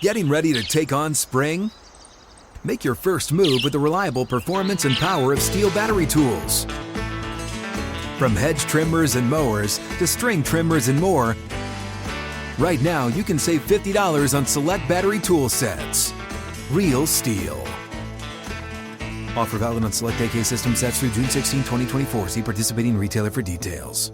Getting ready to take on spring? Make your first move with the reliable performance and power of Steel battery tools. From hedge trimmers and mowers to string trimmers and more, right now you can save $50 on select battery tool sets. Real Steel. Offer valid on select AK system sets through June 16, 2024. See participating retailer for details.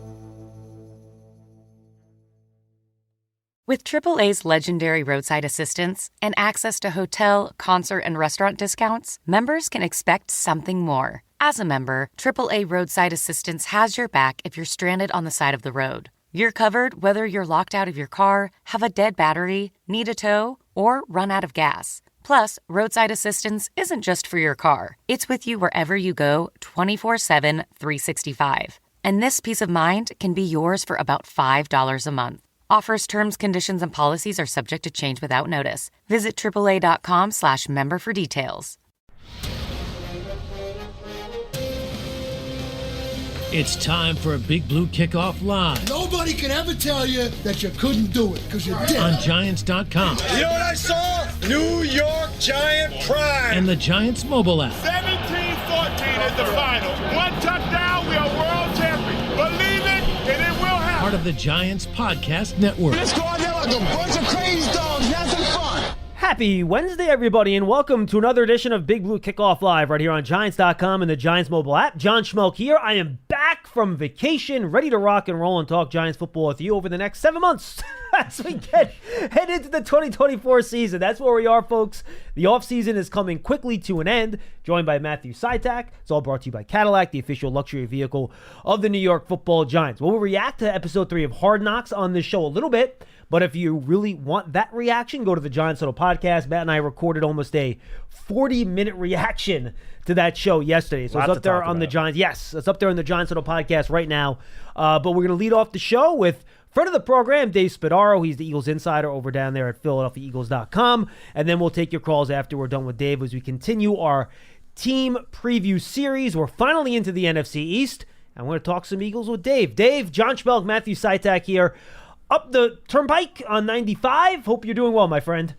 With AAA's legendary roadside assistance and access to hotel, concert, and restaurant discounts, members can expect something more. As a member, AAA Roadside Assistance has your back if you're stranded on the side of the road. You're covered whether you're locked out of your car, have a dead battery, need a tow, or run out of gas. Plus, roadside assistance isn't just for your car. It's with you wherever you go, 24/7, 365. And this peace of mind can be yours for about $5 a month. Offers, terms, conditions, and policies are subject to change without notice. Visit AAA.com/member for details. It's time for a Big Blue Kickoff Live. Nobody can ever tell you that you couldn't do it, because you did. On Giants.com. You know what I saw? New York Giant pride. And the Giants mobile app. 17-14 is the final. One touchdown, we are world champions. Believe it, and it will happen. Part of the Giants Podcast Network. Let's go out there like a bunch of crazy dogs. Have some fun. Happy Wednesday, everybody, and welcome to another edition of Big Blue Kickoff Live right here on Giants.com and the Giants mobile app. John Schmeelk here. I am back from vacation, ready to rock and roll and talk Giants football with you over the next 7 months as we head into the 2024 season. That's where we are, folks. The offseason is coming quickly to an end, joined by Matthew Citak. It's all brought to you by Cadillac, the official luxury vehicle of the New York Football Giants. We'll react to episode 3 of Hard Knocks on this show a little bit. But if you really want that reaction, go to the Giants Huddle podcast. Matt and I recorded almost a 40-minute reaction to that show yesterday. So it's up there on the Giants. Yes, it's up there on the Giants Huddle podcast right now. But we're going to lead off the show with friend of the program, Dave Spadaro. He's the Eagles insider over down there at PhiladelphiaEagles.com. And then we'll take your calls after we're done with Dave as we continue our team preview series. We're finally into the NFC East. And we're going to talk some Eagles with Dave. Dave, John Schmeelk, Matthew Citak here. Up the turnpike on 95. Hope you're doing well, my friend.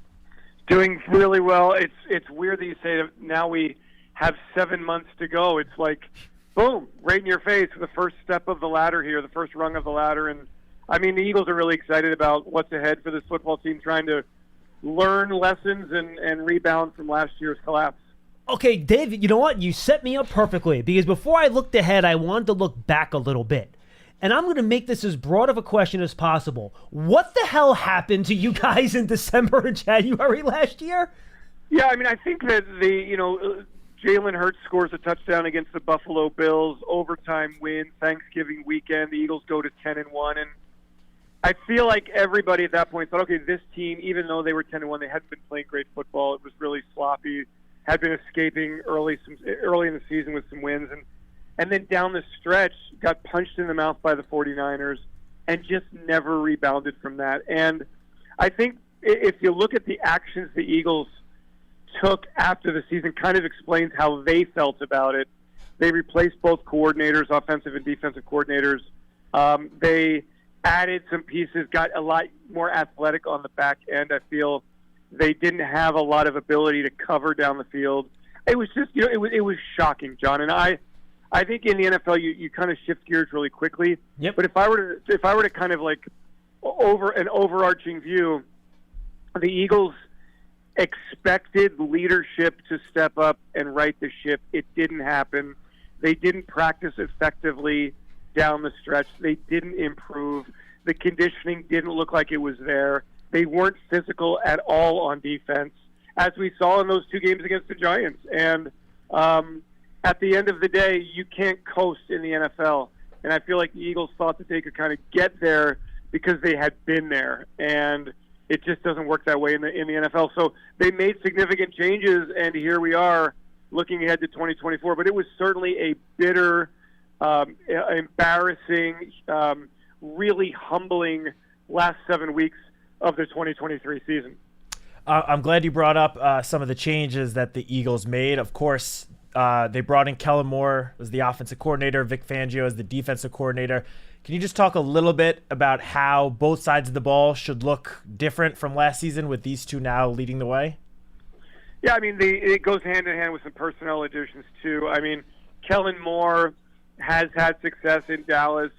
Doing really well. It's weird that you say that now we have 7 months to go. It's like, boom, right in your face, the first step of the ladder here, the first rung of the ladder. And, I mean, the Eagles are really excited about what's ahead for this football team, trying to learn lessons and rebound from last year's collapse. Okay, Dave, you know what? You set me up perfectly, because before I looked ahead, I wanted to look back a little bit. And I'm going to make this as broad of a question as possible. What the hell happened to you guys in December and January last year? Yeah, I mean, I think that Jalen Hurts scores a touchdown against the Buffalo Bills, overtime win, Thanksgiving weekend. The Eagles go to 10-1, and I feel like everybody at that point thought, okay, this team, even though they were 10-1, they hadn't been playing great football. It was really sloppy. Had been escaping early in the season with some wins, and then down the stretch, got punched in the mouth by the 49ers and just never rebounded from that. And I think if you look at the actions the Eagles took after the season, kind of explains how they felt about it. They replaced both coordinators, offensive and defensive coordinators. They added some pieces, got a lot more athletic on the back end. I feel they didn't have a lot of ability to cover down the field. It was just, it was shocking, John. And I think in the NFL you kind of shift gears really quickly. Yep. But if I were to kind of like over an overarching view, the Eagles expected leadership to step up and right the ship. It didn't happen. They didn't practice effectively down the stretch. They didn't improve. The conditioning didn't look like it was there. They weren't physical at all on defense, as we saw in those 2 games against the Giants. And at the end of the day, you can't coast in the NFL. And I feel like the Eagles thought that they could kind of get there because they had been there. And it just doesn't work that way in the NFL. So they made significant changes, and here we are looking ahead to 2024. But it was certainly a bitter, embarrassing, really humbling last 7 weeks of the 2023 season. I'm glad you brought up some of the changes that the Eagles made. Of course, they brought in Kellen Moore as the offensive coordinator, Vic Fangio as the defensive coordinator. Can you just talk a little bit about how both sides of the ball should look different from last season with these two now leading the way? Yeah, I mean, it goes hand in hand with some personnel additions, too. I mean, Kellen Moore has had success in Dallas,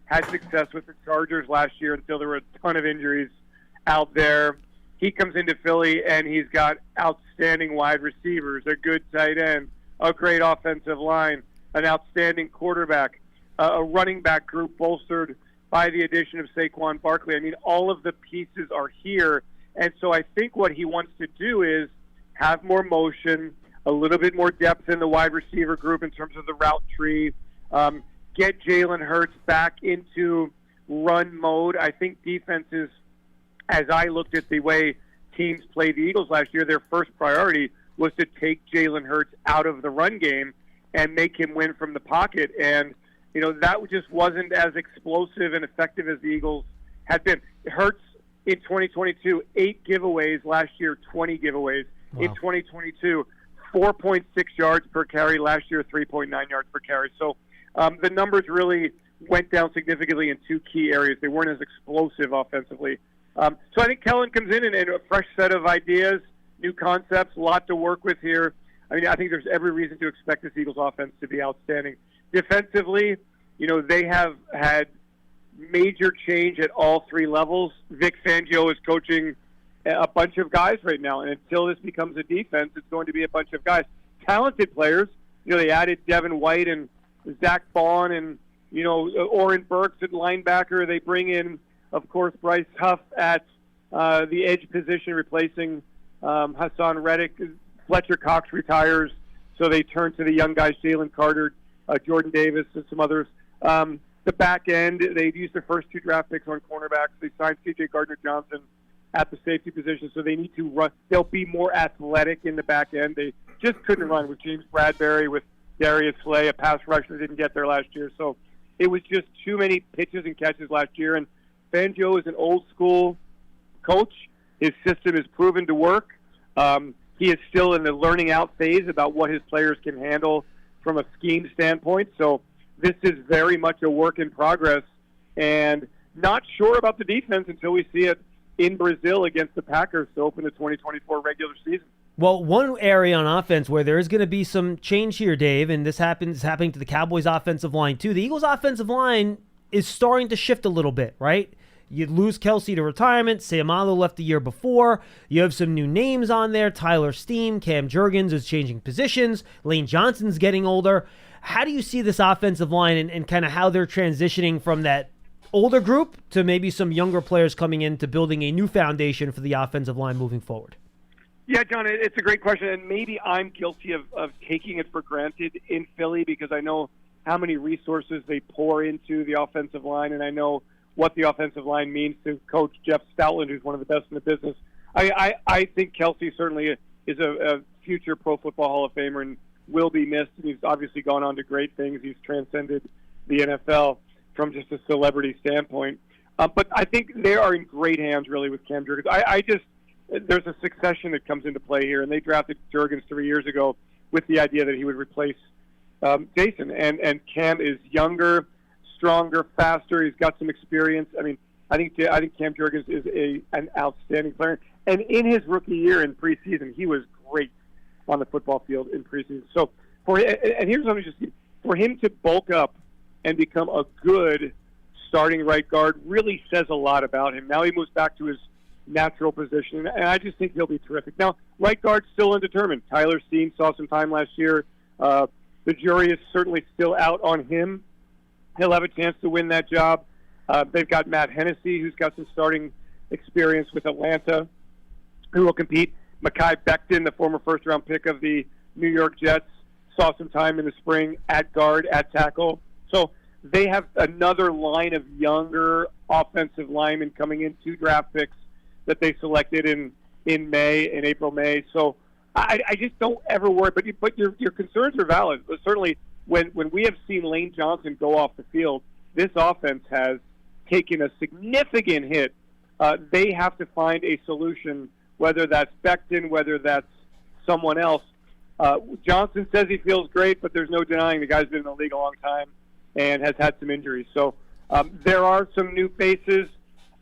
had success with the Chargers last year until there were a ton of injuries out there. He comes into Philly, and he's got outstanding wide receivers, a good tight end, a great offensive line, an outstanding quarterback, a running back group bolstered by the addition of Saquon Barkley. I mean, all of the pieces are here. And so I think what he wants to do is have more motion, a little bit more depth in the wide receiver group in terms of the route tree, get Jalen Hurts back into run mode. I think defenses, as I looked at the way teams played the Eagles last year, their first priority was to take Jalen Hurts out of the run game and make him win from the pocket. And, you know, that just wasn't as explosive and effective as the Eagles had been. Hurts in 2022, 8 giveaways. Last year, 20 giveaways. Wow. In 2022, 4.6 yards per carry. Last year, 3.9 yards per carry. So the numbers really went down significantly in two key areas. They weren't as explosive offensively. So I think Kellen comes in and a fresh set of ideas, new concepts, a lot to work with here. I mean, I think there's every reason to expect this Eagles offense to be outstanding. Defensively, you know, they have had major change at all three levels. Vic Fangio is coaching a bunch of guys right now, and until this becomes a defense, it's going to be a bunch of guys. Talented players. You know, they added Devin White and Zach Bond and, you know, Oren Burks at linebacker. They bring in, of course, Bryce Huff at the edge position, replacing Hassan Reddick. Fletcher Cox retires, so they turn to the young guys, Jalen Carter, Jordan Davis, and some others. The back end, they've used their first 2 draft picks on cornerbacks. They signed C.J. Gardner-Johnson at the safety position, so they need to run. They'll be more athletic in the back end. They just couldn't run with James Bradbury, with Darius Slay, a pass rusher didn't get there last year. So it was just too many pitches and catches last year. And Fangio is an old-school coach. His system is proven to work. He is still in the learning out phase about what his players can handle from a scheme standpoint. So this is very much a work in progress, and not sure about the defense until we see it in Brazil against the Packers to open the 2024 regular season. Well, one area on offense where there is going to be some change here, Dave, and this is happening to the Cowboys' offensive line too. The Eagles' offensive line is starting to shift a little bit, right? You lose Kelsey to retirement. Seumalo left the year before. You have some new names on there. Tyler Steen, Cam Jurgens is changing positions. Lane Johnson's getting older. How do you see this offensive line and kind of how they're transitioning from that older group to maybe some younger players coming in to building a new foundation for the offensive line moving forward? Yeah, John, it's a great question, and maybe I'm guilty of taking it for granted in Philly because I know how many resources they pour into the offensive line, and I know what the offensive line means to Coach Jeff Stoutland, who's one of the best in the business. I think Kelsey certainly is a future Pro Football Hall of Famer and will be missed. He's obviously gone on to great things. He's transcended the NFL from just a celebrity standpoint. But I think they are in great hands, really, with Cam Jurgens. There's a succession that comes into play here, and they drafted Jurgens 3 years ago with the idea that he would replace Jason. And Cam is younger, stronger, faster. He's got some experience. I mean, I think Cam Jurgens is an outstanding player. And in his rookie year in preseason, he was great on the football field in preseason. So here's something for him to bulk up and become a good starting right guard really says a lot about him. Now he moves back to his natural position, and I just think he'll be terrific. Now, right guard's still undetermined. Tyler Steen saw some time last year. The jury is certainly still out on him. He'll have a chance to win that job. They've got Matt Hennessy, who's got some starting experience with Atlanta, who will compete. Mekhi Becton, the former first-round pick of the New York Jets, saw some time in the spring at guard, at tackle. So they have another line of younger offensive linemen coming in, 2 draft picks that they selected in April, May. So I just don't ever worry. But your concerns are valid. But certainly when we have seen Lane Johnson go off the field, this offense has taken a significant hit. They have to find a solution, whether that's Becton, whether that's someone else. Johnson says he feels great, but there's no denying the guy's been in the league a long time and has had some injuries. So There are some new faces.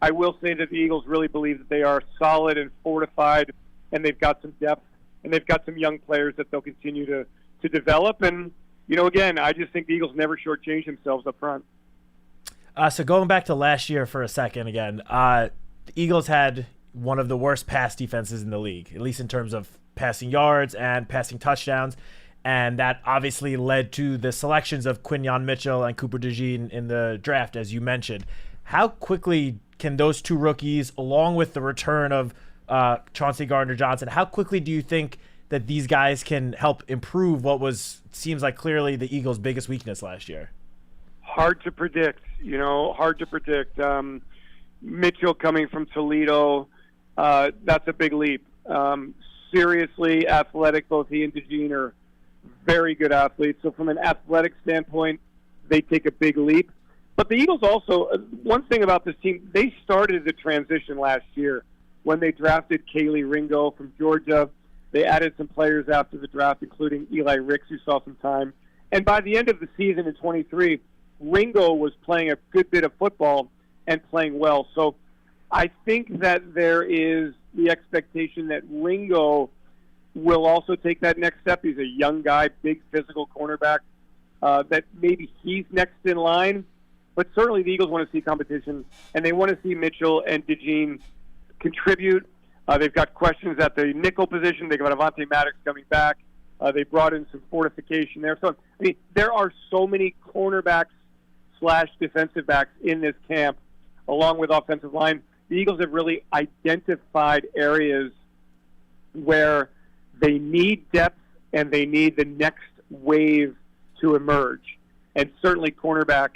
I will say that the Eagles really believe that they are solid and fortified, and they've got some depth, and they've got some young players that they'll continue to develop. And, again, I just think the Eagles never shortchange themselves up front. So going back to last year for a second again, the Eagles had one of the worst pass defenses in the league, at least in terms of passing yards and passing touchdowns. And that obviously led to the selections of Quinyon Mitchell and Cooper DeJean in the draft, as you mentioned. How quickly can those two rookies, along with the return of Chauncey Gardner-Johnson, how quickly do you think that these guys can help improve what seems like clearly the Eagles' biggest weakness last year? Hard to predict, hard to predict. Mitchell coming from Toledo, that's a big leap. Seriously athletic, both he and DeJean are very good athletes. So from an athletic standpoint, they take a big leap. But the Eagles also, one thing about this team, they started the transition last year when they drafted Kaylee Ringo from Georgia. They added some players after the draft, including Eli Ricks, who saw some time. And by the end of the season in 23, Ringo was playing a good bit of football and playing well. So I think that there is the expectation that Ringo will also take that next step. He's a young guy, big physical cornerback, that maybe he's next in line. But certainly the Eagles want to see competition, and they want to see Mitchell and DeJean contribute. They've got questions at the nickel position. They've got Avonte Maddox coming back. They brought in some fortification there. So, there are so many cornerbacks/defensive backs in this camp, along with offensive line. The Eagles have really identified areas where they need depth and they need the next wave to emerge. And certainly cornerback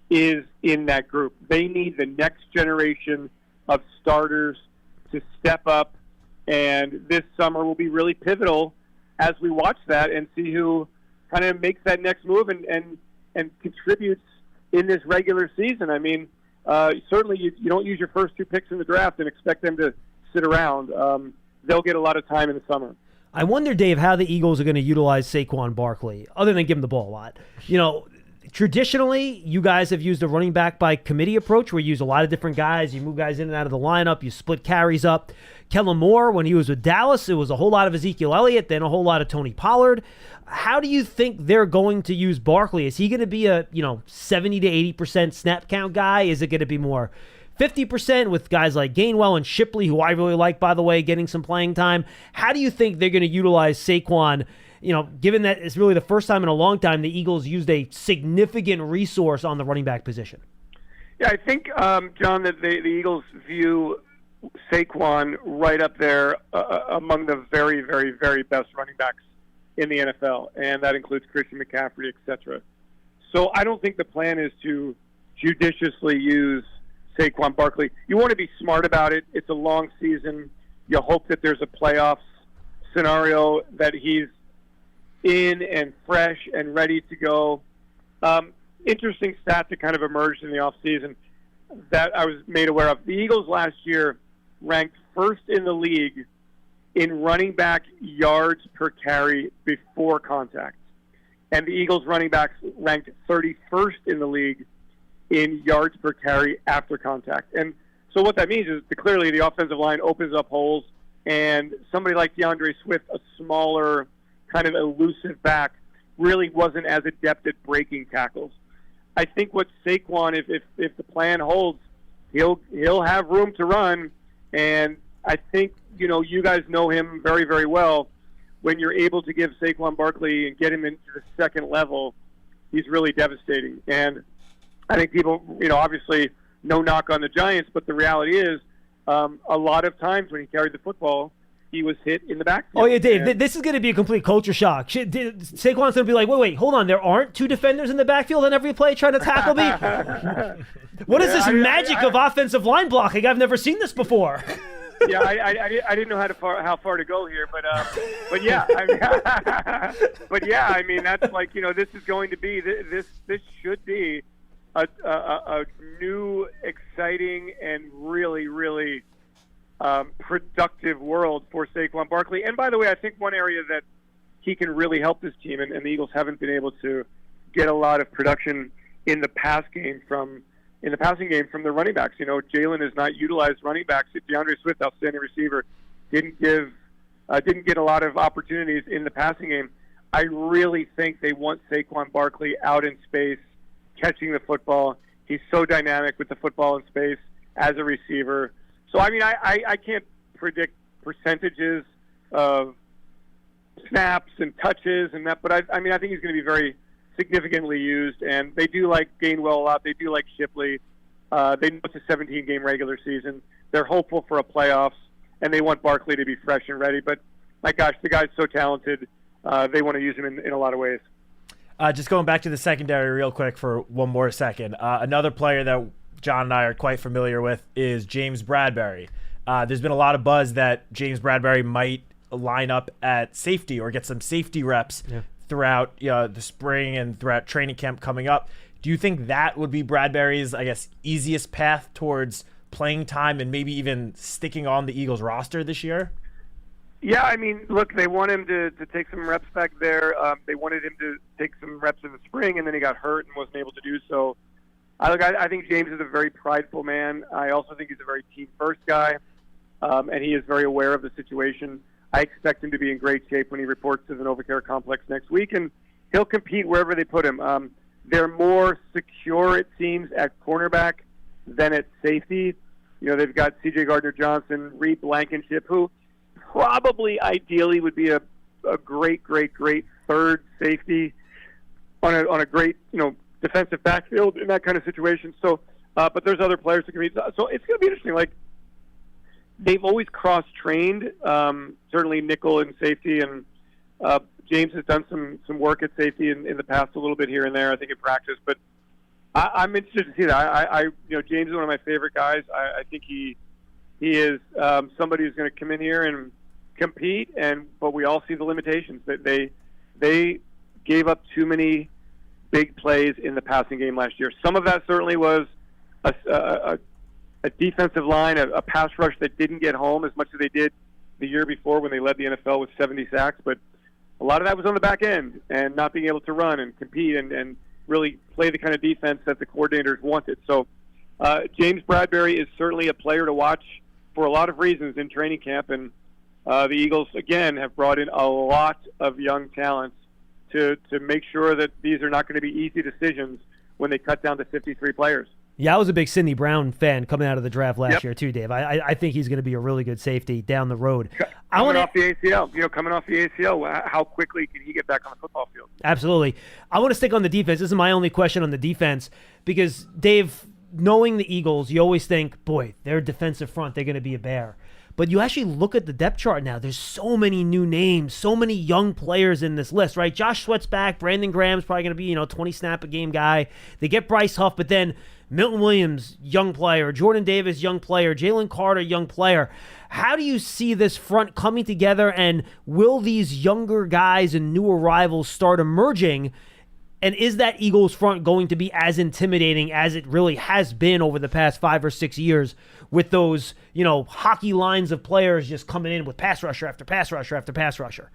is in that group. They need the next generation of starters to step up, and this summer will be really pivotal as we watch that and see who kind of makes that next move and contributes in this regular season. Certainly you don't use your first two picks in the draft and expect them to sit around. They'll get a lot of time in the summer. I wonder, Dave, how the Eagles are going to utilize Saquon Barkley, other than give him the ball a lot. Traditionally, you guys have used a running back by committee approach where you use a lot of different guys. You move guys in and out of the lineup. You split carries up. Kellen Moore, when he was with Dallas, it was a whole lot of Ezekiel Elliott, then a whole lot of Tony Pollard. How do you think they're going to use Barkley? Is he going to be a 70 to 80% snap count guy? Is it going to be more 50% with guys like Gainwell and Shipley, who I really like, by the way, getting some playing time? How do you think they're going to utilize Saquon? Given that it's really the first time in a long time the Eagles used a significant resource on the running back position. Yeah, I think, John, that the Eagles view Saquon right up there among the very, very, very best running backs in the NFL, and that includes Christian McCaffrey, etc. So I don't think the plan is to judiciously use Saquon Barkley. You want to be smart about it. It's a long season. You hope that there's a playoffs scenario that he's in and fresh and ready to go. Interesting stat that kind of emerged in the offseason that I was made aware of. The Eagles last year ranked first in the league in running back yards per carry before contact. And the Eagles running backs ranked 31st in the league in yards per carry after contact. And so what that means is that clearly the offensive line opens up holes, and somebody like DeAndre Swift, a smaller, kind of elusive back, really wasn't as adept at breaking tackles. I think what Saquon, if the plan holds, he'll have room to run, and I think you guys know him very, very well. When you're able to give Saquon Barkley and get him into the second level, he's really devastating. And I think people, obviously, no knock on the Giants, but the reality is, a lot of times when he carried the football, he was hit in the backfield. Oh, yeah, Dave, this is going to be a complete culture shock. Saquon's going to be like, wait, hold on. There aren't two defenders in the backfield on every play trying to tackle me? What is this magic of offensive line blocking? I've never seen this before. Yeah, I didn't know how far to go here, but yeah, I mean that's like this is going to be this should be a new, exciting, and really, really productive world for Saquon Barkley. And by the way, I think one area that he can really help this team, and the Eagles haven't been able to get a lot of production in the pass game from in the passing game from the running backs. Jalen has not utilized running backs. DeAndre Swift, outstanding receiver, didn't get a lot of opportunities in the passing game. I really think they want Saquon Barkley out in space, catching the football. He's so dynamic with the football in space as a receiver. So, I can't predict percentages of snaps and touches and that, but I think he's going to be very significantly used, and they do like Gainwell a lot. They do like Shipley. They know it's a 17-game regular season. They're hopeful for a playoffs, and they want Barkley to be fresh and ready. But, my gosh, the guy's so talented. They want to use him in a lot of ways. Just going back to the secondary real quick for one more second. Another player that John and I are quite familiar with is James Bradberry. There's been a lot of buzz that James Bradberry might line up at safety or get some safety reps throughout the spring and throughout training camp coming up. Do you think that would be Bradberry's, easiest path towards playing time and maybe even sticking on the Eagles roster this year? Yeah, look, they want him to take some reps back there. They wanted him to take some reps in the spring, and then he got hurt and wasn't able to do so. I think James is a very prideful man. I also think he's a very team-first guy, and he is very aware of the situation. I expect him to be in great shape when he reports to the NovaCare complex next week, and he'll compete wherever they put him. They're more secure, it seems, at cornerback than at safety. They've got C.J. Gardner-Johnson, Reed Blankenship, who probably ideally would be a great third safety on a great defensive backfield in that kind of situation. So, but there's other players who can be. So it's going to be interesting. They've always cross-trained, certainly nickel and safety, and James has done some work at safety in the past a little bit here and there, I think, in practice. But I'm interested to see that. James is one of my favorite guys. I think he is somebody who's going to come in here and compete, but we all see the limitations. That they gave up too many big plays in the passing game last year. Some of that certainly was a defensive line, a pass rush that didn't get home as much as they did the year before when they led the NFL with 70 sacks. But a lot of that was on the back end and not being able to run and compete and really play the kind of defense that the coordinators wanted. So James Bradberry is certainly a player to watch for a lot of reasons in training camp. And the Eagles, again, have brought in a lot of young talents to make sure that these are not going to be easy decisions when they cut down to 53 players. Yeah, I was a big Sidney Brown fan coming out of the draft last year too, Dave. I think he's going to be a really good safety down the road. Coming off the ACL, how quickly can he get back on the football field? Absolutely. I want to stick on the defense. This is my only question on the defense because, Dave, knowing the Eagles, you always think, boy, their defensive front, they're going to be a bear. But you actually look at the depth chart now. There's so many new names, so many young players in this list, right? Josh Sweat's back. Brandon Graham's probably going to be, 20 snap a game guy. They get Bryce Huff, but then Milton Williams, young player. Jordan Davis, young player. Jalen Carter, young player. How do you see this front coming together, and will these younger guys and new arrivals start emerging? And is that Eagles front going to be as intimidating as it really has been over the past 5 or 6 years with those, hockey lines of players just coming in with pass rusher after pass rusher after pass rusher?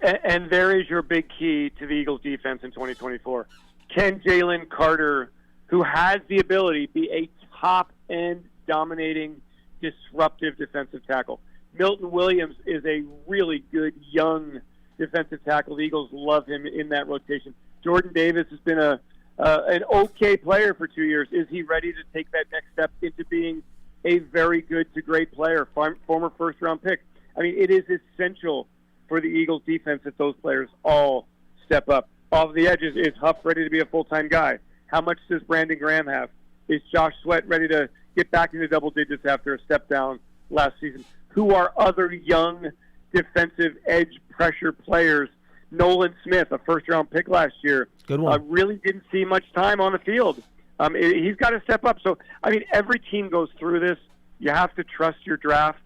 And there is your big key to the Eagles defense in 2024. Can Jalen Carter, who has the ability, be a top-end dominating, disruptive defensive tackle? Milton Williams is a really good young defensive tackle. The Eagles love him in that rotation. Jordan Davis has been an okay player for 2 years. Is he ready to take that next step into being a very good to great player, former first-round pick? It is essential for the Eagles defense that those players all step up. Off the edges, is Huff ready to be a full-time guy? How much does Brandon Graham have? Is Josh Sweat ready to get back into double digits after a step down last season? Who are other young defensive edge pressure players? Nolan Smith, a first-round pick last year, good one. Really didn't see much time on the field. He's got to step up. So, every team goes through this. You have to trust your draft.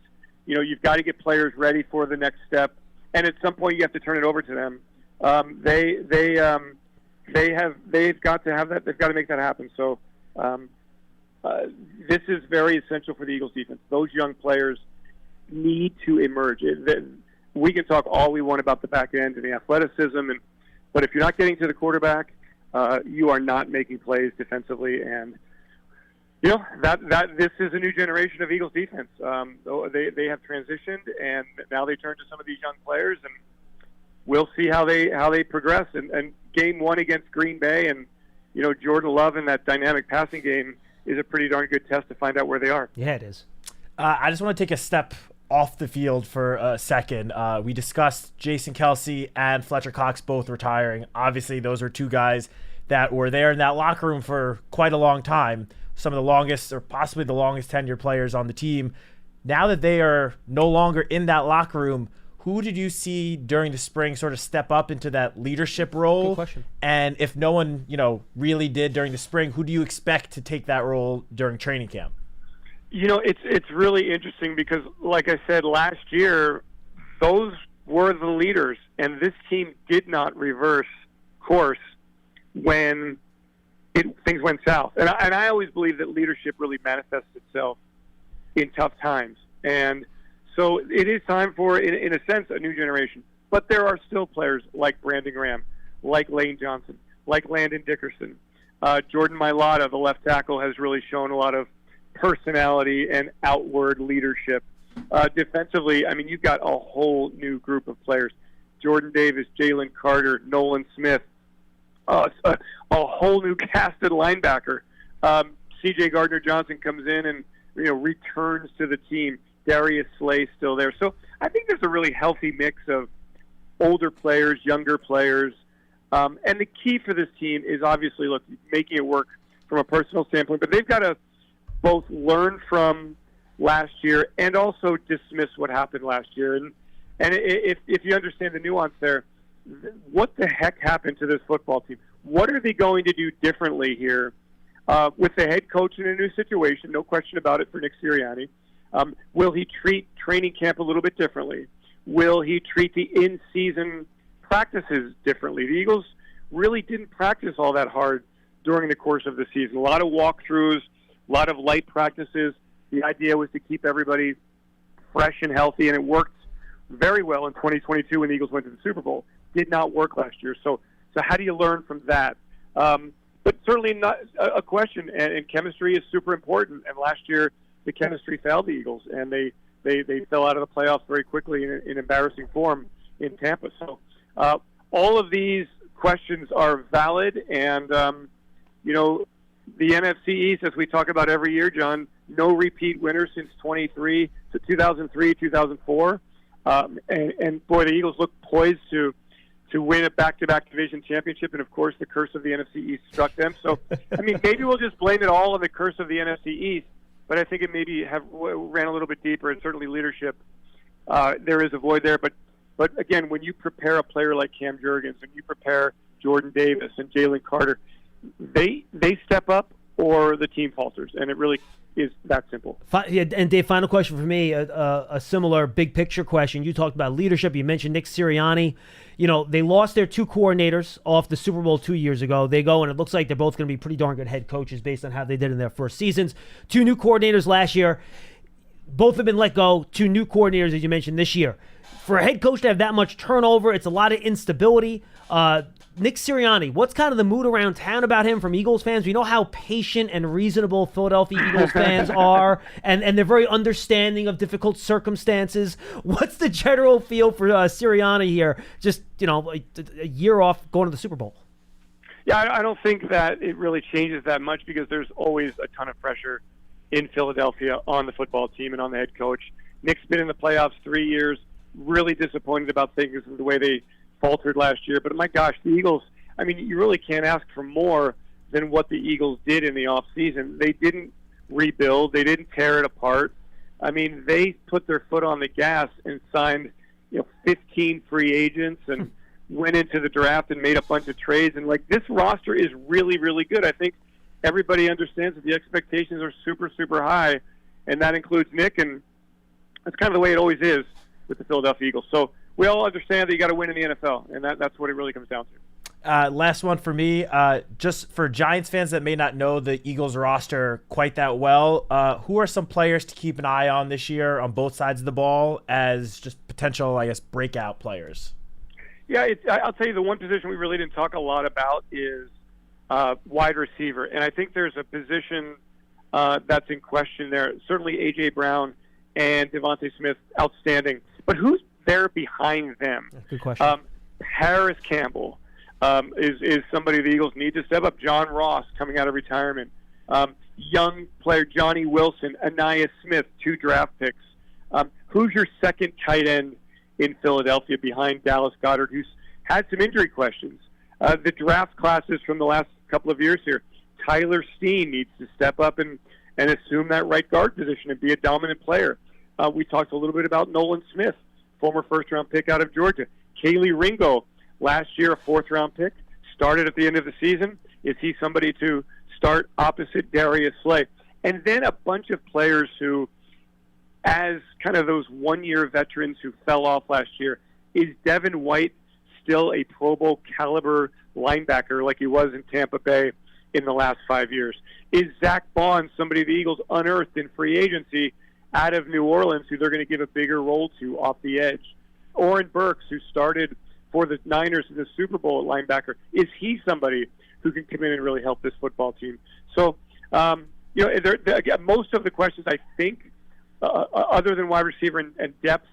You've got to get players ready for the next step, and at some point you have to turn it over to them. They've got to have that. They've got to make that happen. So, this is very essential for the Eagles defense. Those young players need to emerge. We can talk all we want about the back end and the athleticism, but if you're not getting to the quarterback, you are not making plays defensively. And that this is a new generation of Eagles defense. They have transitioned, and now they turn to some of these young players, and we'll see how they progress. And game one against Green Bay, and Jordan Love in that dynamic passing game is a pretty darn good test to find out where they are. Yeah, it is. I just want to take a step off the field for a second. We discussed Jason Kelce and Fletcher Cox both retiring. Obviously, those are two guys that were there in that locker room for quite a long time. Some of the longest, or possibly the longest tenured players on the team. Now that they are no longer in that locker room, who did you see during the spring sort of step up into that leadership role? Good question. And if no one, really did during the spring, who do you expect to take that role during training camp? It's really interesting because, like I said, last year, those were the leaders, and this team did not reverse course when things went south. And I always believe that leadership really manifests itself in tough times. And so it is time for, in a sense, a new generation. But there are still players like Brandon Graham, like Lane Johnson, like Landon Dickerson. Jordan Mailata, the left tackle, has really shown a lot of personality and outward leadership. Defensively, you've got a whole new group of players. Jordan Davis, Jalen Carter, Nolan Smith, a whole new casted linebacker. C.J. Gardner-Johnson comes in and returns to the team. Darius Slay still there. So I think there's a really healthy mix of older players, younger players. And the key for this team is obviously, making it work from a personal standpoint. But they've got to both learn from last year and also dismiss what happened last year. And if you understand the nuance there, what the heck happened to this football team? What are they going to do differently here with the head coach in a new situation? No question about it for Nick Sirianni. Will he treat training camp a little bit differently? Will he treat the in-season practices differently? The Eagles really didn't practice all that hard during the course of the season. A lot of walkthroughs, a lot of light practices. The idea was to keep everybody fresh and healthy, and it worked very well in 2022 when the Eagles went to the Super Bowl. Did not work last year. So how do you learn from that? But certainly not a question, and chemistry is super important. And last year, the chemistry failed the Eagles, and they fell out of the playoffs very quickly in embarrassing form in Tampa. So all of these questions are valid, and the NFC East, as we talk about every year, John, no repeat winners since 2003, 2004. And boy, the Eagles look poised to win a back-to-back division championship, and of course the curse of the NFC East struck them. So, maybe we'll just blame it all on the curse of the NFC East, but I think it maybe ran a little bit deeper, and certainly leadership. There is a void there, but again, when you prepare a player like Cam Jurgens, and you prepare Jordan Davis and Jalen Carter, they step up or the team falters, and it really is that simple. And Dave, final question for me, a similar big picture question. You talked about leadership. You mentioned Nick Sirianni. They lost their two coordinators off the Super Bowl 2 years ago. They go, and it looks like they're both going to be pretty darn good head coaches based on how they did in their first seasons. Two new coordinators last year. Both have been let go. Two new coordinators, as you mentioned, this year. For a head coach to have that much turnover, it's a lot of instability. Nick Sirianni, what's kind of the mood around town about him from Eagles fans? We know how patient and reasonable Philadelphia Eagles fans are, and they're very understanding of difficult circumstances. What's the general feel for Sirianni here, just, a year off going to the Super Bowl? Yeah, I don't think that it really changes that much because there's always a ton of pressure in Philadelphia on the football team and on the head coach. Nick's been in the playoffs 3 years, really disappointed about things and the way they faltered last year. But my gosh, the Eagles, you really can't ask for more than what the Eagles did in the offseason. They didn't rebuild. They didn't tear it apart. They put their foot on the gas and signed 15 free agents and went into the draft and made a bunch of trades. And, this roster is really, really good. I think everybody understands that the expectations are super, super high, and that includes Nick, and that's kind of the way it always is with the Philadelphia Eagles. So we all understand that you got to win in the NFL, and that's what it really comes down to. Last one for me, just for Giants fans that may not know the Eagles roster quite that well, who are some players to keep an eye on this year on both sides of the ball as just potential, breakout players? Yeah, I'll tell you the one position we really didn't talk a lot about is wide receiver. And I think there's a position that's in question there. Certainly A.J. Brown and Devontae Smith, outstanding. But who's there behind them? Good question. Harris Campbell is somebody the Eagles need to step up. John Ross coming out of retirement. Young player Johnny Wilson, Anaya Smith, 2 draft picks. Who's your second tight end in Philadelphia behind Dallas Goedert, who's had some injury questions? The draft classes from the last couple of years here, Tyler Steen needs to step up and assume that right guard position and be a dominant player. We talked a little bit about Nolan Smith, former first-round pick out of Georgia. Kaylee Ringo, last year a 4th-round pick, started at the end of the season. Is he somebody to start opposite Darius Slay? And then a bunch of players who, as kind of those one-year veterans who fell off last year, is Devin White still a Pro Bowl caliber linebacker like he was in Tampa Bay in the last 5 years? Is Zach Bond somebody the Eagles unearthed in free agency out of New Orleans who they're going to give a bigger role to off the edge? Oren Burks, who started for the Niners in the Super Bowl at linebacker, is he somebody who can come in and really help this football team? So, again, most of the questions, I think, other than wide receiver and depth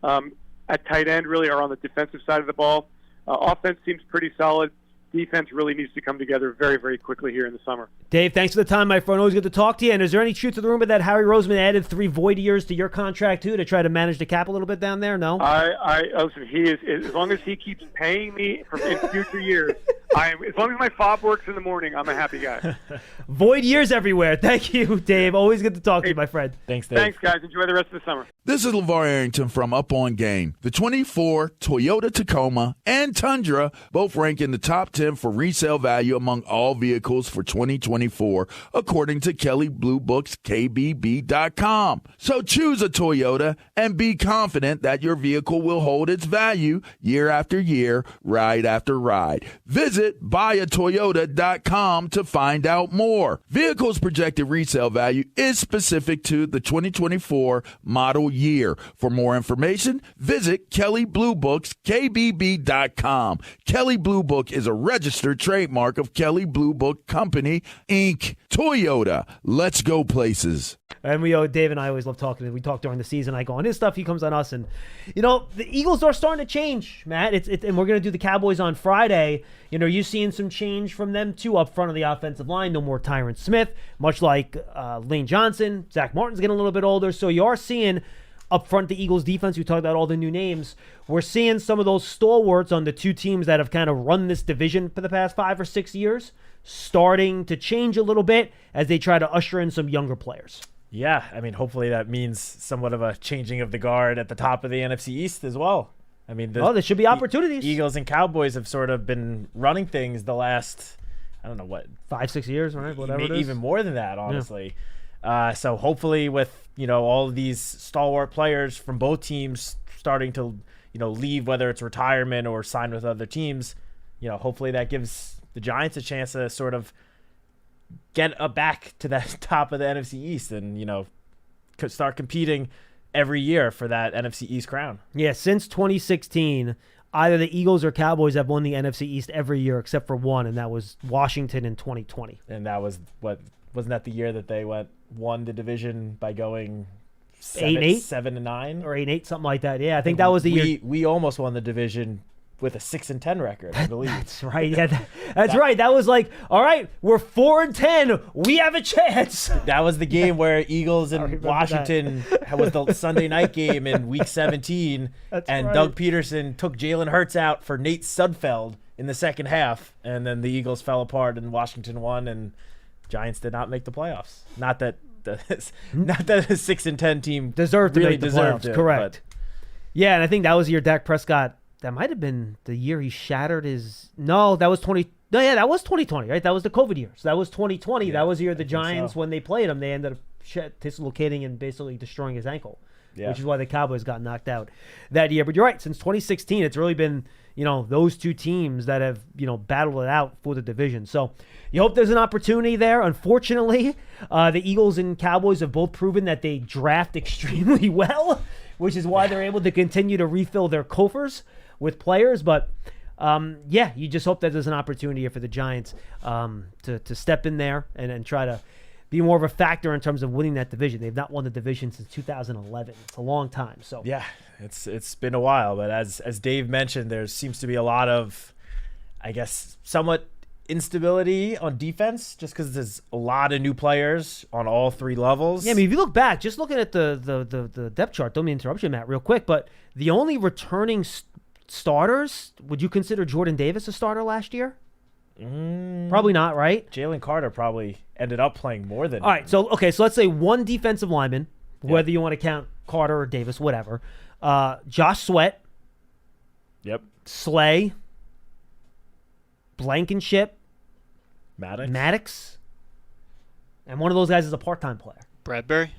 at tight end, really are on the defensive side of the ball. Offense seems pretty solid. Defense really needs to come together very, very quickly here in the summer. Dave, thanks for the time, my friend. Always good to talk to you. And is there any truth to the rumor that Harry Roseman added 3 void years to your contract, too, to try to manage the cap a little bit down there? No? Listen, he is, as long as he keeps paying me in future years, as long as my fob works in the morning, I'm a happy guy. Void years everywhere. Thank you, Dave. Always good to talk to you, my friend. Thanks, Dave. Thanks, guys. Enjoy the rest of the summer. This is LeVar Arrington from Up On Game. The 24 Toyota Tacoma and Tundra both rank in the top 10 for resale value among all vehicles for 2024, according to Kelley Blue Book's KBB.com. So choose a Toyota and be confident that your vehicle will hold its value year after year, ride after ride. Visit buyatoyota.com to find out more. Vehicles' projected resale value is specific to the 2024 model year. For more information, visit Kelley Blue Book's KBB.com. Kelley Blue Book is a registered trademark of Kelley Blue Book Company, Inc. Toyota. Let's go places. And Dave and I always love talking. We talk during the season. I go on his stuff. He comes on us. And, the Eagles are starting to change, Matt. And we're going to do the Cowboys on Friday. You're seeing some change from them, too, up front of the offensive line. No more Tyron Smith, much like Lane Johnson. Zach Martin's getting a little bit older. So you are seeing up front the Eagles defense. We talked about all the new names. We're seeing some of those stalwarts on the 2 teams that have kind of run this division for the past 5 or 6 years starting to change a little bit as they try to usher in some younger players. Yeah, I mean, hopefully that means somewhat of a changing of the guard at the top of the NFC East as well. I mean, there should be opportunities. Eagles and Cowboys have sort of been running things the last, I don't know what, 5-6 years, right? Whatever it is. Even more than that, honestly. Yeah. So hopefully with, all of these stalwart players from both teams starting to, leave, whether it's retirement or sign with other teams, hopefully that gives the Giants a chance to sort of get back to that top of the NFC East and, start competing every year for that NFC East crown. Yeah, since 2016, either the Eagles or Cowboys have won the NFC East every year except for one, and that was Washington in 2020. And that was wasn't that the year that they won the division by going 8-8? 7-9? Or 8-8, something like that. Yeah, I think that was the year. We almost won the division with a 6-10 record, I believe. That's right. Yeah, that's right. That was like, all right, we're 4-10. We have a chance. That was the game where Eagles and Washington was the Sunday night game in Week 17, and right. Doug Peterson took Jalen Hurts out for Nate Sudfeld in the second half, and then the Eagles fell apart and Washington won, and Giants did not make the playoffs. Not that the 6-10 team deserved to really make the deserved playoffs. it, correct. Yeah, and I think that was the year Dak Prescott. That might have been the year he shattered his. No, that was 20. No, yeah, that was 2020, right? That was the COVID year. So that was 2020. Yeah, that was the year the Giants, when they played him, they ended up dislocating and basically destroying his ankle, which is why the Cowboys got knocked out that year. But you're right. Since 2016, it's really been those 2 teams that have battled it out for the division. So you hope there's an opportunity there. Unfortunately, the Eagles and Cowboys have both proven that they draft extremely well, which is why they're able to continue to refill their coffers with players. But you just hope that there's an opportunity for the Giants to step in there and try to be more of a factor in terms of winning that division. They've not won the division since 2011. It's a long time. So yeah, it's been a while. But as Dave mentioned, there seems to be a lot of, I guess, somewhat instability on defense, just because there's a lot of new players on all three levels. Yeah, I mean, if you look back, just looking at the depth chart, don't mean to interrupt you, Matt, real quick, but the only returning starters, would you consider Jordan Davis a starter last year? Probably not, right? Jalen Carter probably ended up playing more than All right, so let's say one defensive lineman, whether you want to count Carter or Davis, whatever. Josh Sweat. Yep. Slay. Blankenship. Maddox. And one of those guys is a part-time player. Bradbury.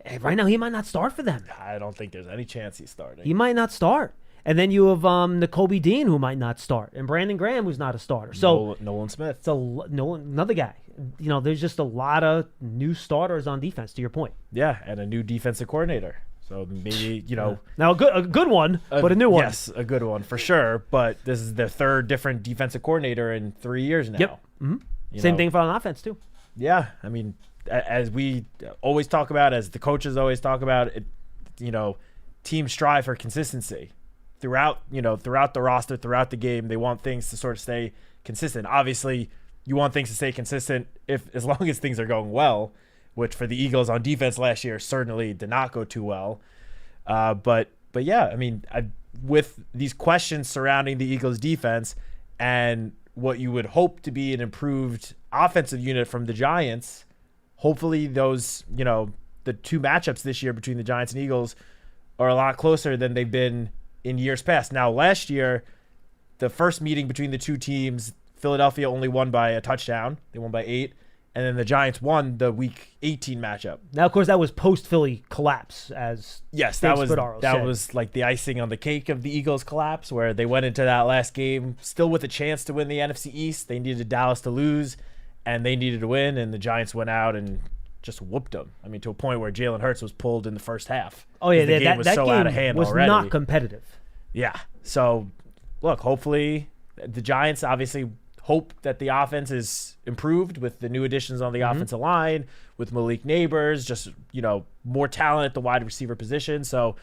Hey, right now, he might not start for them. I don't think there's any chance he's starting. He might not start. And then you have N'Kobe Dean, who might not start, and Brandon Graham, who's not a starter. So Nolan Smith. Another guy. There's just a lot of new starters on defense, to your point. Yeah, and a new defensive coordinator. So maybe, Now, a good one, but a new one. Yes, a good one for sure. But this is their third different defensive coordinator in 3 years now. Yep. Same thing for on offense, too. Yeah. I mean, as we always talk about, as the coaches always talk about, teams strive for consistency. Throughout the roster, throughout the game, they want things to sort of stay consistent. Obviously, you want things to stay consistent as long as things are going well, which for the Eagles on defense last year certainly did not go too well. But yeah, I mean, with these questions surrounding the Eagles defense and what you would hope to be an improved offensive unit from the Giants, hopefully those, the two matchups this year between the Giants and Eagles are a lot closer than they've been in years past. Now, last year, the first meeting between the two teams, Philadelphia only won by a touchdown. They won by 8. And then the Giants won the Week 18 matchup. Now, of course, that was post-Philly collapse, as yes, Dave that Spadaro said. was like the icing on the cake of the Eagles' collapse, where they went into that last game still with a chance to win the NFC East. They needed Dallas to lose, and they needed to win, and the Giants went out and just whooped them. I mean, to a point where Jalen Hurts was pulled in the first half. Oh, yeah, the game was so out of hand was already. Not competitive. Yeah. So, look, hopefully the Giants obviously hope that the offense is improved with the new additions on the offensive line, with Malik Neighbors, just, more talent at the wide receiver position. So,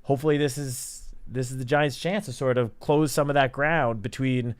hopefully this is the Giants' chance to sort of close some of that ground between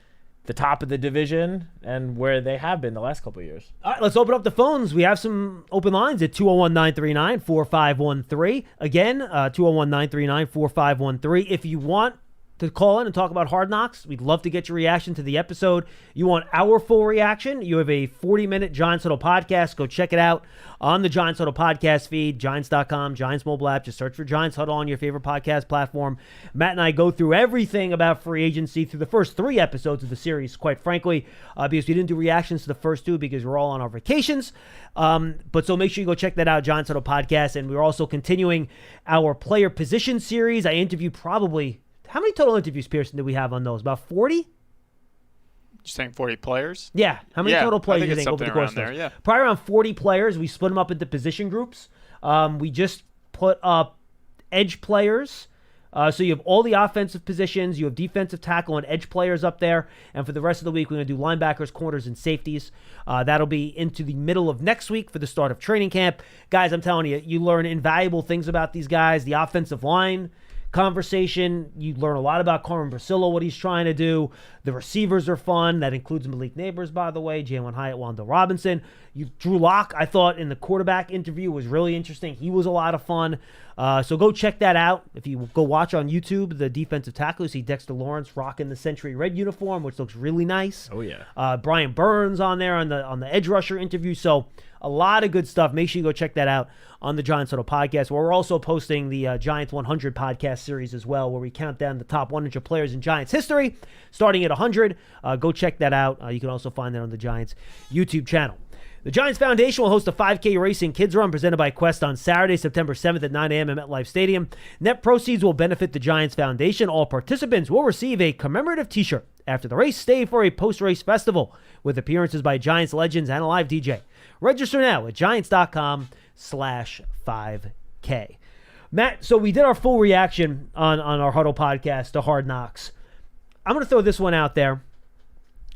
the top of the division and where they have been the last couple of years. All right, let's open up the phones. We have some open lines at 201-939-4513. Again, 201-939-4513. If you want to call in and talk about Hard Knocks, we'd love to get your reaction to the episode. You want our full reaction? You have a 40-minute Giants Huddle podcast. Go check it out on the Giants Huddle podcast feed, Giants.com, Giants mobile app. Just search for Giants Huddle on your favorite podcast platform. Matt and I go through everything about free agency through the first 3 episodes of the series, quite frankly, because we didn't do reactions to the first 2 because we're all on our vacations. But so make sure you go check that out, Giants Huddle podcast. And we're also continuing our player position series. I interviewed probably... How many total interviews, Pearson, did we have on those? About 40? You're saying 40 players? Yeah. How many total players do you think over the course of there? Yeah. Probably around 40 players. We split them up into position groups. We just put up edge players. So you have all the offensive positions. You have defensive tackle and edge players up there. And for the rest of the week, we're going to do linebackers, corners, and safeties. That'll be into the middle of next week for the start of training camp. Guys, I'm telling you, you learn invaluable things about these guys. The offensive line conversation, you learn a lot about Carmen Brasillo, what he's trying to do. The receivers are fun. That includes Malik Neighbors, by the way, Jalen Hyatt, Wanda Robinson. Drew Lock, I thought, in the quarterback interview was really interesting. He was a lot of fun. So go check that out. If you go watch on YouTube, the defensive tackle, you see Dexter Lawrence rocking the Century Red uniform, which looks really nice. Oh, yeah. Brian Burns on there on the edge rusher interview. So a lot of good stuff. Make sure you go check that out on the Giants Huddle podcast, where we're also posting the Giants 100 podcast series as well, where we count down the top 100 players in Giants history, starting at 100. Go check that out. You can also find that on the Giants YouTube channel. The Giants Foundation will host a 5K racing kids run presented by Quest on Saturday, September 7th at 9 a.m. at MetLife Stadium. Net proceeds will benefit the Giants Foundation. All participants will receive a commemorative t-shirt. After the race, stay for a post-race festival with appearances by Giants legends and a live DJ. Register now at Giants.com/5K. Matt, so we did our full reaction on our Huddle podcast to Hard Knocks. I'm going to throw this one out there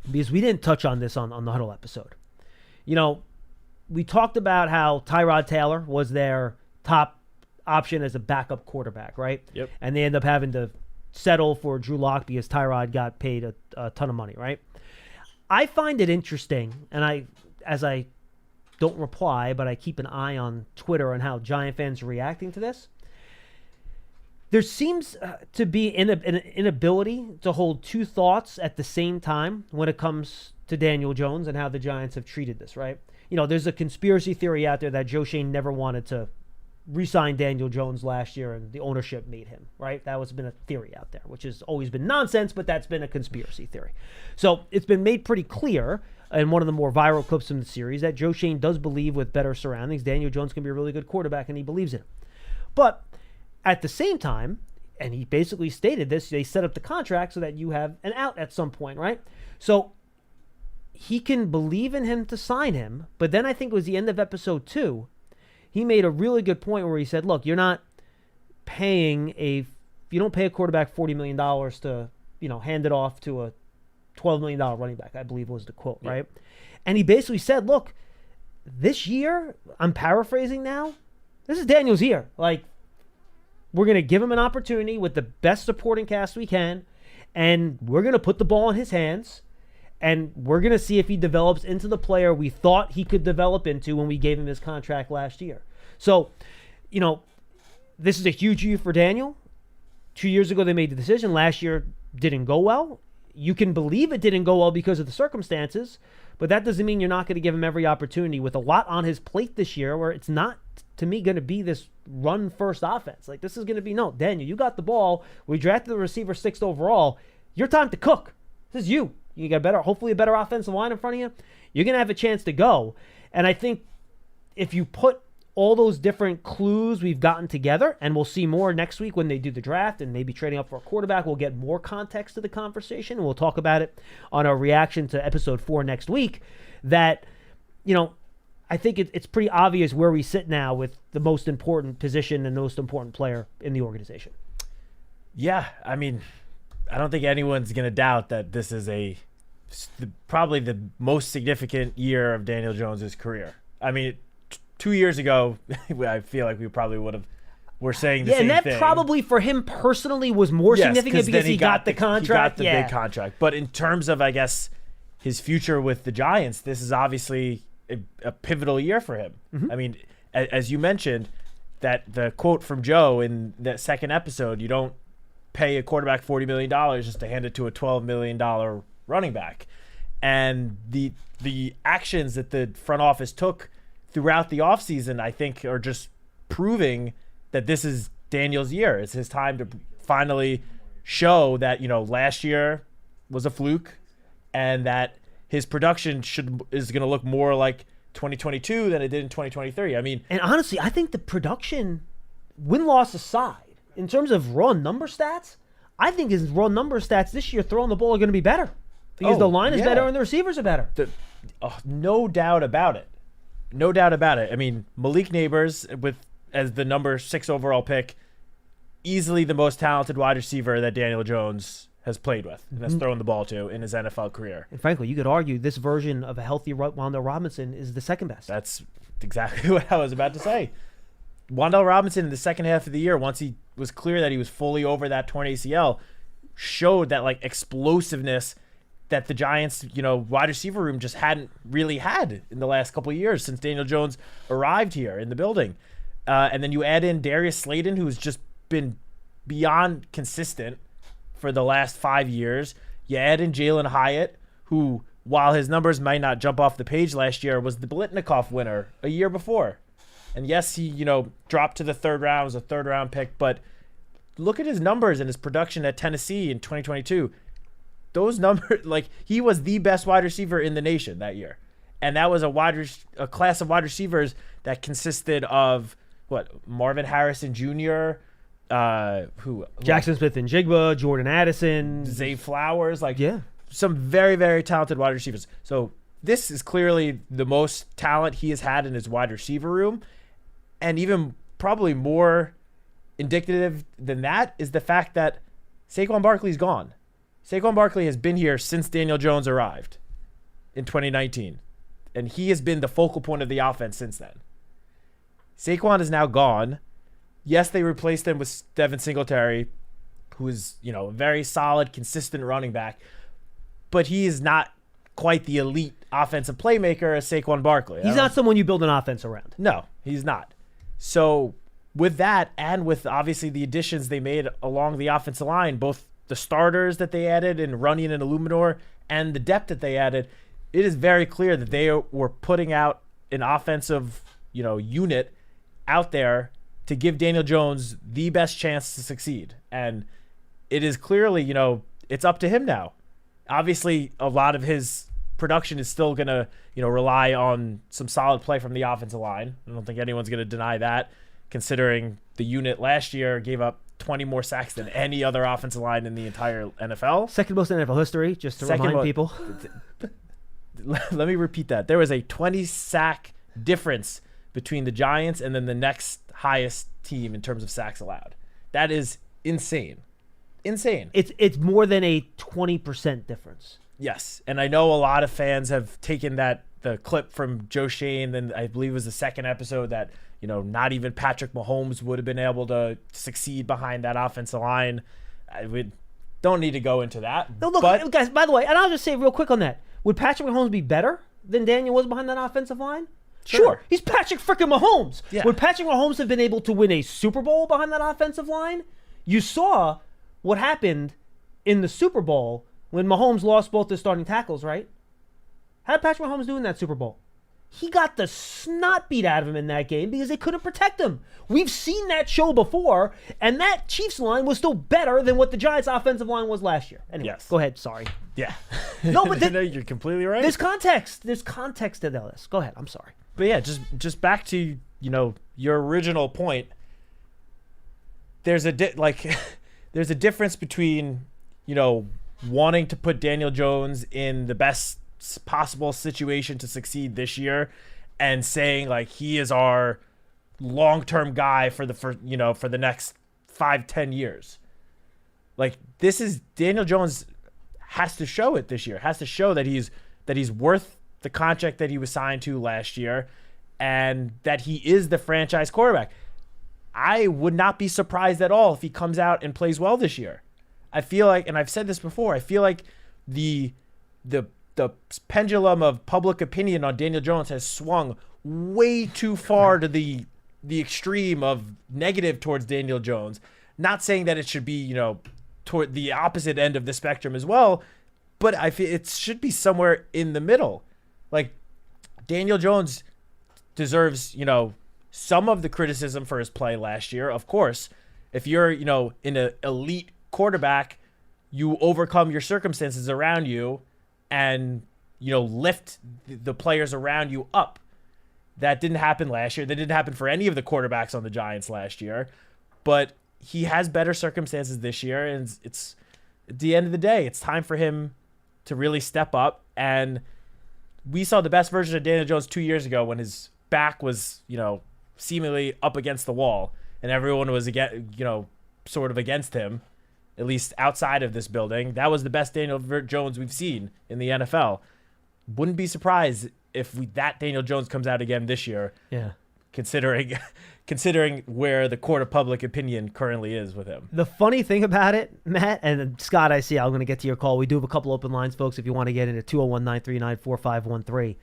because we didn't touch on this on the Huddle episode. we talked about how Tyrod Taylor was their top option as a backup quarterback, right? Yep. And they end up having to settle for Drew Lock because Tyrod got paid a ton of money, right? I find it interesting, and I don't reply, but I keep an eye on Twitter on how Giant fans are reacting to this. There seems to be an inability to hold two thoughts at the same time when it comes to Daniel Jones and how the Giants have treated this, right? There's a conspiracy theory out there that Joe Schoen never wanted to re-sign Daniel Jones last year and the ownership made him, right? That has been a theory out there, which has always been nonsense, but that's been a conspiracy theory. So it's been made pretty clear in one of the more viral clips from the series that Joe Schoen does believe with better surroundings, Daniel Jones can be a really good quarterback, and he believes in him. But at the same time, and he basically stated this, they set up the contract so that you have an out at some point, right? So he can believe in him to sign him, but then I think it was the end of episode 2, he made a really good point where he said, look, you don't pay a quarterback $40 million to, hand it off to a $12 million running back, I believe was the quote, right? And he basically said, look, this year, I'm paraphrasing now, this is Daniel's year. Like, we're going to give him an opportunity with the best supporting cast we can, and we're going to put the ball in his hands, and we're going to see if he develops into the player we thought he could develop into when we gave him his contract last year. So, this is a huge year for Daniel. 2 years ago, they made the decision. Last year didn't go well. You can believe it didn't go well because of the circumstances, but that doesn't mean you're not going to give him every opportunity with a lot on his plate this year where it's not, to me, going to be this run-first offense. Like, this is going to be, no, Daniel, you got the ball. We drafted the receiver 6th overall. Your time to cook. This is you. You got hopefully a better offensive line in front of you. You're going to have a chance to go. And I think if you put all those different clues we've gotten together, and we'll see more next week when they do the draft and maybe trading up for a quarterback, we'll get more context to the conversation. And we'll talk about it on our reaction to episode 4 next week. That, I think it's pretty obvious where we sit now with the most important position and most important player in the organization. Yeah, I mean, I don't think anyone's going to doubt that this is probably the most significant year of Daniel Jones' career. I mean, 2 years ago, I feel like we probably were saying the same thing. Yeah, and that probably for him personally was more significant because he got the contract. He got the big contract. But in terms of, I guess, his future with the Giants, this is obviously a pivotal year for him. Mm-hmm. I mean, as you mentioned, that the quote from Joe in that second episode, you don't pay a quarterback $40 million just to hand it to a $12 million running back. And the actions that the front office took throughout the offseason, I think, are just proving that this is Daniel's year. It's his time to finally show that, last year was a fluke and that his production is going to look more like 2022 than it did in 2023. I mean, and honestly, I think the production, win-loss aside, in terms of raw number stats, I think his raw number stats this year throwing the ball are going to be better because the line is better and the receivers are better. No doubt about it. No doubt about it. I mean, Malik Neighbors as the number 6 overall pick, easily the most talented wide receiver that Daniel Jones has played with and has thrown the ball to in his NFL career. And frankly, you could argue this version of a healthy Wan'Dale Robinson is the second best. That's exactly what I was about to say. Wan'Dale Robinson in the second half of the year, once he was clear that he was fully over that torn ACL, showed that explosiveness that the Giants, wide receiver room just hadn't really had in the last couple of years since Daniel Jones arrived here in the building. And then you add in Darius Slayton, who's just been beyond consistent for the last 5 years. You add in Jalen Hyatt, who, while his numbers might not jump off the page last year, was the Blitnikoff winner a year before. And yes, he, dropped to the 3rd round, was a 3rd round pick, but look at his numbers and his production at Tennessee in 2022. Those numbers, he was the best wide receiver in the nation that year. And that was a class of wide receivers that consisted of, Marvin Harrison Jr., Jackson Smith and Jigba, Jordan Addison, Zay Flowers, some very, very talented wide receivers. So this is clearly the most talent he has had in his wide receiver room. And even probably more indicative than that is the fact that Saquon Barkley's gone. Saquon Barkley has been here since Daniel Jones arrived in 2019. and he has been the focal point of the offense since then. Saquon is now gone. Yes, they replaced him with Devin Singletary, who is, a very solid, consistent running back, but he is not quite the elite offensive playmaker as Saquon Barkley. He's not someone you build an offense around. No, he's not. So with that, and with obviously the additions they made along the offensive line, both the starters that they added in Runyon and Illuminor and the depth that they added, it is very clear that they were putting out an offensive, unit out there to give Daniel Jones the best chance to succeed. And it is clearly, it's up to him now. Obviously, a lot of his production is still going to, rely on some solid play from the offensive line. I don't think anyone's going to deny that, considering the unit last year gave up 20 more sacks than any other offensive line in the entire NFL. Second most in NFL history, just to remind people. Let me repeat that. There was a 20-sack difference between the Giants and then the next highest team in terms of sacks allowed. That is insane. Insane. It's more than a 20% difference. Yes, and I know a lot of fans have taken the clip from Joe Shane, and I believe it was the second episode that, not even Patrick Mahomes would have been able to succeed behind that offensive line. Don't need to go into that. No, look, guys, by the way, and I'll just say real quick on that. Would Patrick Mahomes be better than Daniel was behind that offensive line? Sure. He's Patrick freaking Mahomes. Yeah. Would Patrick Mahomes have been able to win a Super Bowl behind that offensive line? You saw what happened in the Super Bowl when Mahomes lost both his starting tackles, right? How did Patrick Mahomes do in that Super Bowl? He got the snot beat out of him in that game because they couldn't protect him. We've seen that show before, and that Chiefs line was still better than what the Giants' offensive line was last year. Anyway, yes. Go ahead. Sorry. Yeah. No, but you're completely right. There's context. There's context to this. Go ahead. I'm sorry. But yeah, just back to, your original point. There's a there's a difference between, wanting to put Daniel Jones in the best possible situation to succeed this year and saying he is our long-term guy for the next 5-10 years. This is Daniel Jones has to show it this year, has to show that he's worth the contract that he was signed to last year and that he is the franchise quarterback. I would not be surprised at all if he comes out and plays well this year. I feel like, and I've said this before, I feel like the pendulum of public opinion on Daniel Jones has swung way too far to the extreme of negative towards Daniel Jones. Not saying that it should be, toward the opposite end of the spectrum as well, but I feel it should be somewhere in the middle. Daniel Jones deserves, some of the criticism for his play last year. Of course, if you're, in an elite quarterback, you overcome your circumstances around you and, lift the players around you up. That didn't happen last year. That didn't happen for any of the quarterbacks on the Giants last year. But he has better circumstances this year, and it's at the end of the day, it's time for him to really step up. And we saw the best version of Daniel Jones 2 years ago when his back was, seemingly up against the wall and everyone was sort of against him, at least outside of this building. That was the best Daniel Jones we've seen in the NFL. Wouldn't be surprised if that Daniel Jones comes out again this year. Yeah. Considering where the court of public opinion currently is with him. The funny thing about it, Matt, and Scott, I see I'm going to get to your call. We do have a couple open lines, folks, if you want to get in at 201-939-4513.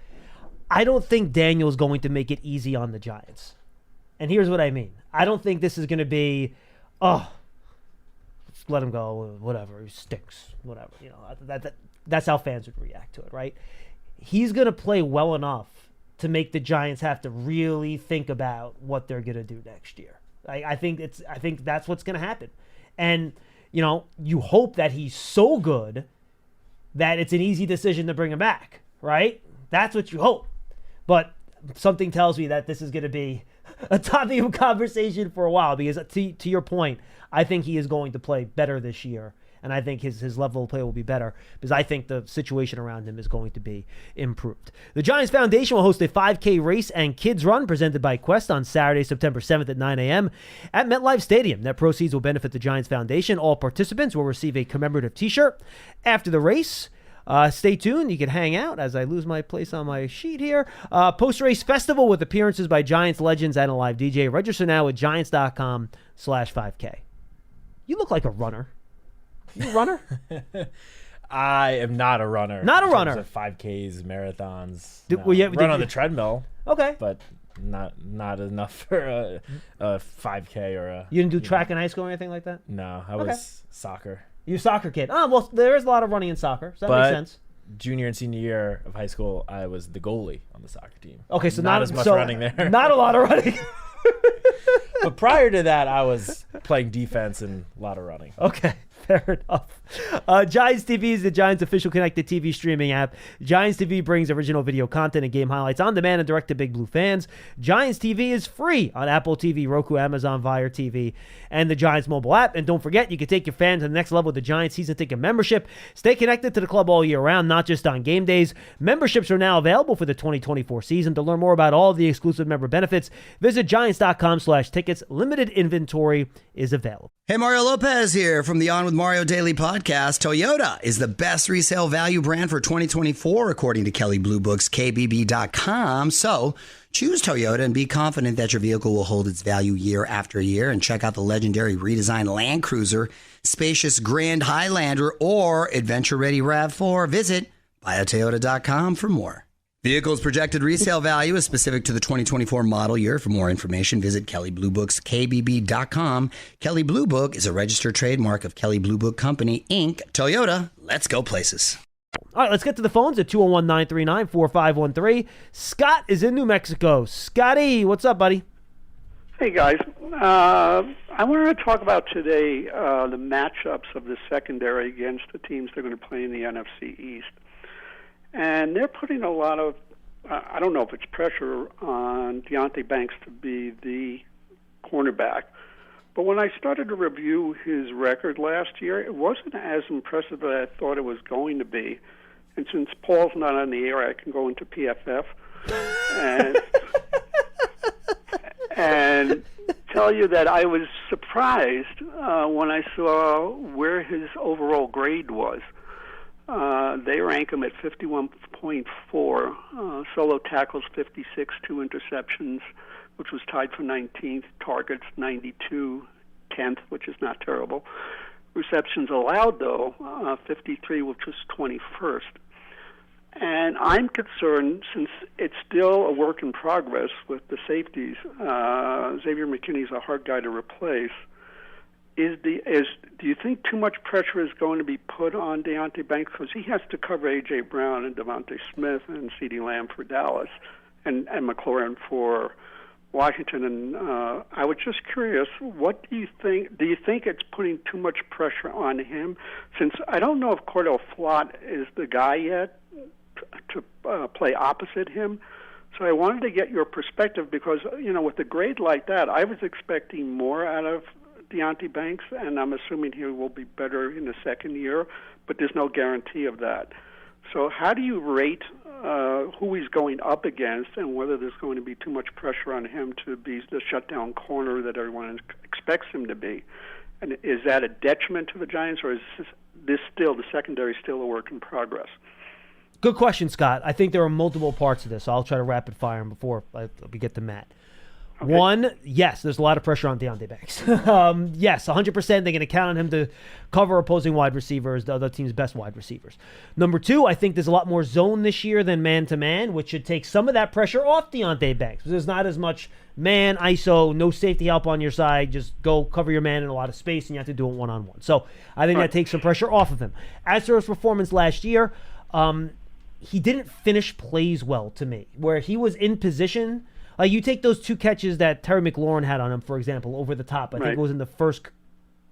I don't think Daniel's going to make it easy on the Giants. And here's what I mean. I don't think this is going to be, let him go, whatever, he stinks, whatever. That's how fans would react to it, right? He's going to play well enough to make the Giants have to really think about what they're going to do next year. I think that's what's going to happen. And, you hope that he's so good that it's an easy decision to bring him back, right? That's what you hope. But something tells me that this is going to be a topic of conversation for a while because, to your point, I think he is going to play better this year. And I think his level of play will be better because I think the situation around him is going to be improved. The Giants Foundation will host a 5K race and kids run presented by Quest on Saturday, September 7th at 9 a.m. at MetLife Stadium. Net proceeds will benefit the Giants Foundation. All participants will receive a commemorative t-shirt. After the race, Stay tuned. You can hang out as I lose my place on my sheet here. Post-race festival with appearances by Giants legends and a live DJ. Register now at Giants.com/5K. You look like a runner. You a runner? I am not a runner. Not a runner. Of 5Ks, marathons. Run on the treadmill. Okay. But not enough for a 5K or a... You didn't do track in high school or anything like that? No, I was soccer. You're a soccer kid. Oh, well, there is a lot of running in soccer, so that makes sense. Junior and senior year of high school, I was the goalie on the soccer team. Okay, so not as much running there. Not a lot of running. But prior to that, I was playing defense and a lot of running. Okay, fair enough. Giants TV is the Giants' official connected TV streaming app. Giants TV brings original video content and game highlights on demand and direct to Big Blue fans. Giants TV is free on Apple TV, Roku, Amazon, Fire TV, and the Giants mobile app. And don't forget, you can take your fans to the next level with the Giants season ticket membership. Stay connected to the club all year round, not just on game days. Memberships are now available for the 2024 season. To learn more about all of the exclusive member benefits, visit Giants.com/tickets. Limited inventory is available. Hey, Mario Lopez here from the On With Mario Daily podcast. Toyota is the best resale value brand for 2024, according to Kelley Blue Book's KBB.com. So choose Toyota and be confident that your vehicle will hold its value year after year. And check out the legendary redesigned Land Cruiser, spacious Grand Highlander, or adventure-ready RAV4. Visit buyatoyota.com for more. Vehicle's projected resale value is specific to the 2024 model year. For more information, visit Kelley Blue Book's KBB.com. Kelley Blue Book is a registered trademark of Kelley Blue Book Company, Inc. Toyota, let's go places. All right, let's get to the phones at 201-939-4513. Scott is in New Mexico. Scotty, what's up, buddy? Hey, guys. I wanted to talk about today the matchups of the secondary against the teams they're going to play in the NFC East. And they're putting a lot of, I don't know if it's pressure on Deonte Banks to be the cornerback. But when I started to review his record last year, it wasn't as impressive as I thought it was going to be. And since Paul's not on the air, I can go into PFF and tell you that I was surprised when I saw where his overall grade was. They rank him at 51.4, solo tackles 56, 2 interceptions, which was tied for 19th, targets 92, 10th, which is not terrible. Receptions allowed, though, 53, which was 21st. And I'm concerned, since it's still a work in progress with the safeties, Xavier McKinney's a hard guy to replace. Do you think too much pressure is going to be put on Deonte Banks? Because he has to cover A.J. Brown and Devontae Smith and CeeDee Lamb for Dallas and McLaurin for Washington. And I was just curious, what do you think? Do you think it's putting too much pressure on him? Since I don't know if Cordell Flott is the guy yet to play opposite him. So I wanted to get your perspective because, with a grade like that, I was expecting more out of Deonte Banks, and I'm assuming he will be better in the second year, but there's no guarantee of that. So how do you rate who he's going up against and whether there's going to be too much pressure on him to be the shutdown corner that everyone expects him to be? And is that a detriment to the Giants, or is the secondary still a work in progress? Good question, Scott. I think there are multiple parts of this. So I'll try to rapid fire them before we get to Matt. Okay. One, yes, there's a lot of pressure on Deonte Banks. Yes, 100%. They're going to count on him to cover opposing wide receivers, the other team's best wide receivers. Number two, I think there's a lot more zone this year than man-to-man, which should take some of that pressure off Deonte Banks. There's not as much man, ISO, no safety help on your side. Just go cover your man in a lot of space, and you have to do it one-on-one. So I think that takes some pressure off of him. As for his performance last year, he didn't finish plays well to me, where he was in position. Like, you take those two catches that Terry McLaurin had on him, for example, over the top. I think it was in the first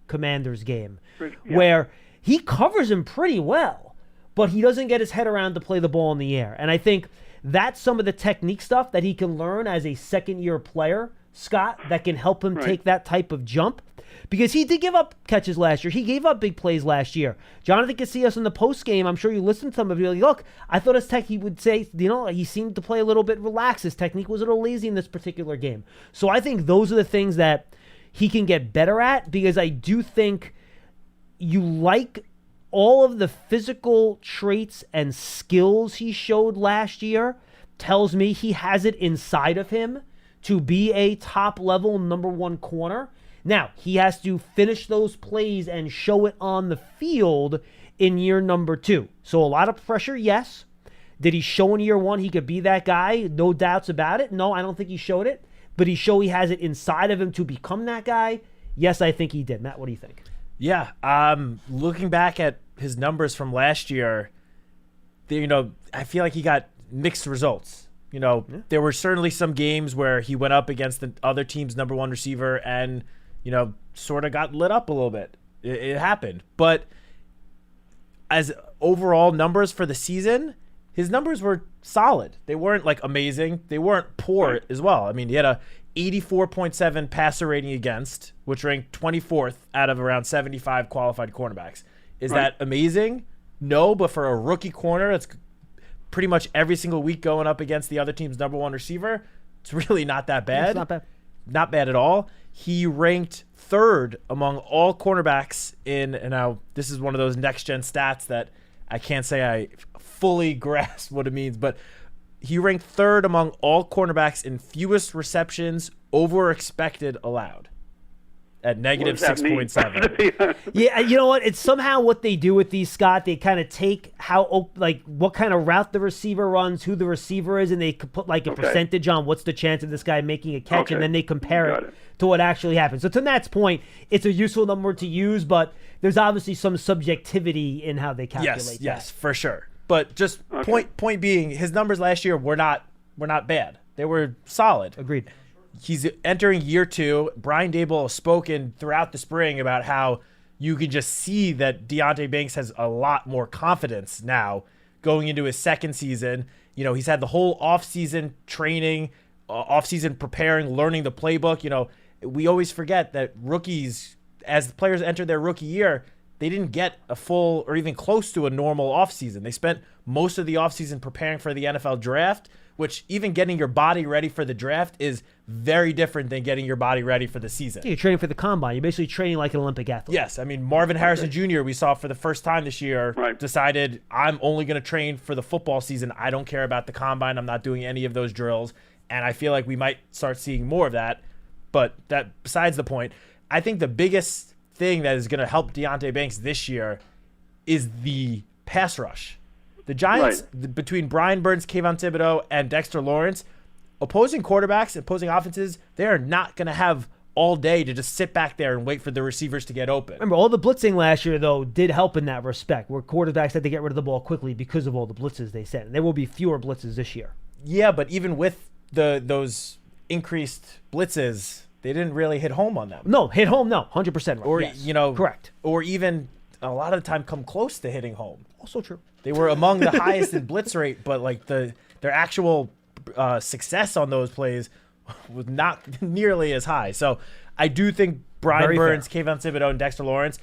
Commanders game, where he covers him pretty well, but he doesn't get his head around to play the ball in the air. And I think that's some of the technique stuff that he can learn as a second-year player, Scott, that can help him take that type of jump. Because he did give up catches last year. He gave up big plays last year. Jonathan Casillas in the post game, I'm sure you listened to some of you. Like, look, I thought his tech, he would say, he seemed to play a little bit relaxed. His technique was a little lazy in this particular game. So I think those are the things that he can get better at, because I do think you like all of the physical traits and skills he showed last year tells me he has it inside of him to be a top-level number one corner. Now, he has to finish those plays and show it on the field in year number 2. So a lot of pressure, yes. Did he show in year 1 he could be that guy? No doubts about it. No, I don't think he showed it. But he showed he has it inside of him to become that guy. Yes, I think he did. Matt, what do you think? Yeah, looking back at his numbers from last year, I feel like he got mixed results. There were certainly some games where he went up against the other team's number one receiver and, sort of got lit up a little bit. It happened. But as overall numbers for the season, his numbers were solid. They weren't amazing. They weren't poor as well. I mean, he had a 84.7 passer rating against, which ranked 24th out of around 75 qualified cornerbacks. Is that amazing? No, but for a rookie corner, it's pretty much every single week going up against the other team's number one receiver. It's really not that bad. It's not bad. Not bad at all. He ranked 3rd among all cornerbacks and now this is one of those next-gen stats that I can't say I fully grasp what it means, but he ranked 3rd among all cornerbacks in fewest receptions over expected allowed at negative 6.7. Yeah, you know what? It's somehow what they do with these, Scott. They kind of take what kind of route the receiver runs, who the receiver is, and they put a percentage on what's the chance of this guy making a catch, and then they compare it to what actually happens. So to Matt's point, it's a useful number to use, but there's obviously some subjectivity in how they calculate that. Yes, for sure. But just point being, his numbers last year were not bad. They were solid. Agreed. He's entering year 2. Brian Daboll has spoken throughout the spring about how you can just see that Deonte Banks has a lot more confidence now going into his second season. He's had the whole offseason training, offseason preparing, learning the playbook. We always forget that rookies, as the players enter their rookie year, they didn't get a full or even close to a normal offseason. They spent most of the offseason preparing for the NFL draft, which even getting your body ready for the draft is very different than getting your body ready for the season. You're training for the combine. You're basically training like an Olympic athlete. Yes. I mean, Marvin Harrison Jr., we saw for the first time this year, decided, I'm only going to train for the football season. I don't care about the combine. I'm not doing any of those drills. And I feel like we might start seeing more of that. But that besides the point, I think the biggest thing that is going to help Deonte Banks this year is the pass rush. The Giants, between Brian Burns, Kayvon Thibodeau, and Dexter Lawrence, opposing quarterbacks, opposing offenses, they are not going to have all day to just sit back there and wait for the receivers to get open. Remember, all the blitzing last year, though, did help in that respect, where quarterbacks had to get rid of the ball quickly because of all the blitzes they sent. And there will be fewer blitzes this year. Yeah, but even with those increased blitzes, they didn't really hit home on them. No, hit home, no, 100% right. Or, yes. Correct. Or even a lot of the time come close to hitting home. Also true. They were among the highest in blitz rate, but their actual success on those plays was not nearly as high. So I do think Brian Burns, Kayvon Thibodeau, and Dexter Lawrence,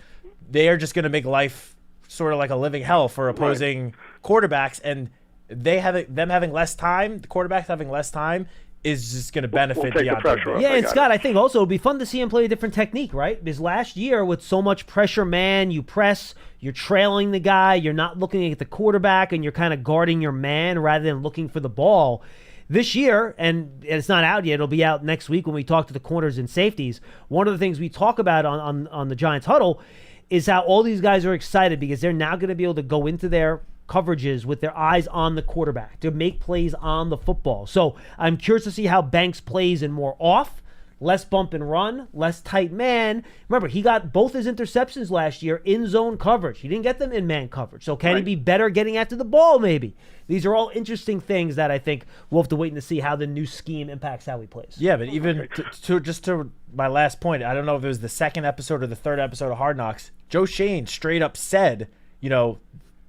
they are just going to make life sort of like a living hell for opposing quarterbacks, and them having less time, the quarterbacks having less time, is just going to benefit Deonte Banks. Yeah, and Scott, I think also it would be fun to see him play a different technique, right? Because last year with so much pressure, man, you press, you're trailing the guy, you're not looking at the quarterback, and you're kind of guarding your man rather than looking for the ball. This year, and it's not out yet, it'll be out next week when we talk to the corners and safeties, one of the things we talk about on the Giants Huddle is how all these guys are excited because they're now going to be able to go into their coverages with their eyes on the quarterback to make plays on the football. So I'm curious to see how Banks plays in more off, less bump and run, less tight man. Remember, he got both his interceptions last year in zone coverage. He didn't get them in man coverage. So can he be better getting after the ball maybe? These are all interesting things that I think we'll have to wait and see how the new scheme impacts how he plays. Yeah, but even to my last point, I don't know if it was the second episode or the third episode of Hard Knocks, Joe Shane straight up said,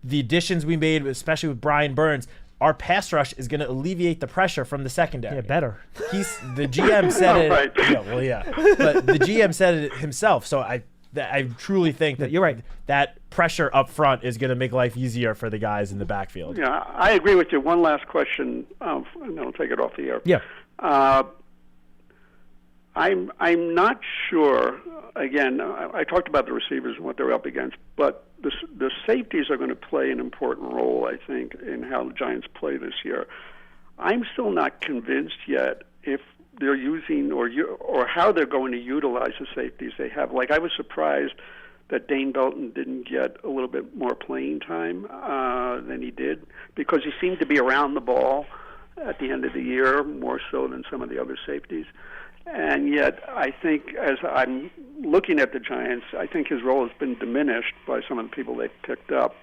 the additions we made, especially with Brian Burns, our pass rush is going to alleviate the pressure from the secondary. Yeah, better. The GM said it. Right. But the GM said it himself. So I truly think that you're right. That pressure up front is going to make life easier for the guys in the backfield. Yeah, I agree with you. One last question, and then I'll take it off the air. Yeah. I I'm not sure. Again, I talked about the receivers and what they're up against, but the safeties are going to play an important role, I think, in how the Giants play this year. I'm still not convinced yet if they're using or how they're going to utilize the safeties they have. Like, I was surprised that Dane Belton didn't get a little bit more playing time than he did, because he seemed to be around the ball at the end of the year more so than some of the other safeties. And yet, I think as I'm looking at the Giants, I think his role has been diminished by some of the people they've picked up.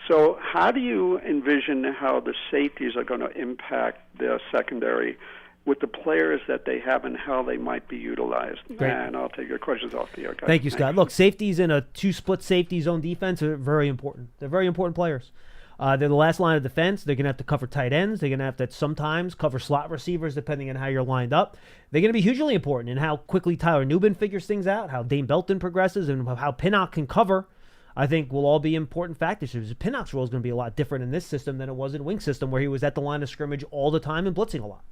So how do you envision how the safeties are going to impact their secondary with the players that they have and how they might be utilized? Great. And I'll take your questions off the air, guys. Thank you, Scott. Look, safeties in a two-split safety zone defense are very important. They're very important players. They're the last line of defense. They're going to have to cover tight ends. They're going to have to sometimes cover slot receivers depending on how you're lined up. They're going to be hugely important in how quickly Tyler Nubin figures things out, how Dane Belton progresses, and how Pinnock can cover. I think will all be important factors. Pinnock's role is going to be a lot different in this system than it was in Wink system, where he was at the line of scrimmage all the time and blitzing a lot.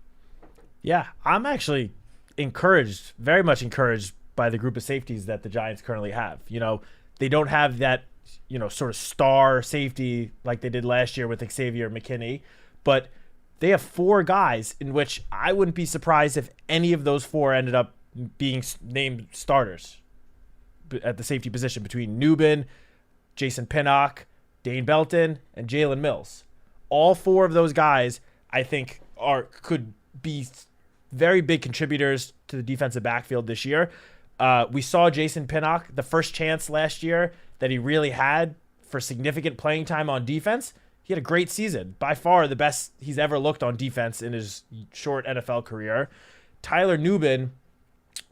Yeah, I'm actually encouraged, very much encouraged by the group of safeties that the Giants currently have. You know, they don't have that, you know, sort of star safety like they did last year with Xavier McKinney, but they have four guys in which I wouldn't be surprised if any of those four ended up being named starters at the safety position, between Nubin, Jason Pinnock, Dane Belton, and Jalen Mills. All four of those guys, I think, could be very big contributors to the defensive backfield this year. We saw Jason Pinnock, the first chance last year that he really had for significant playing time on defense. He had a great season, by far the best he's ever looked on defense in his short NFL career. Tyler Nubin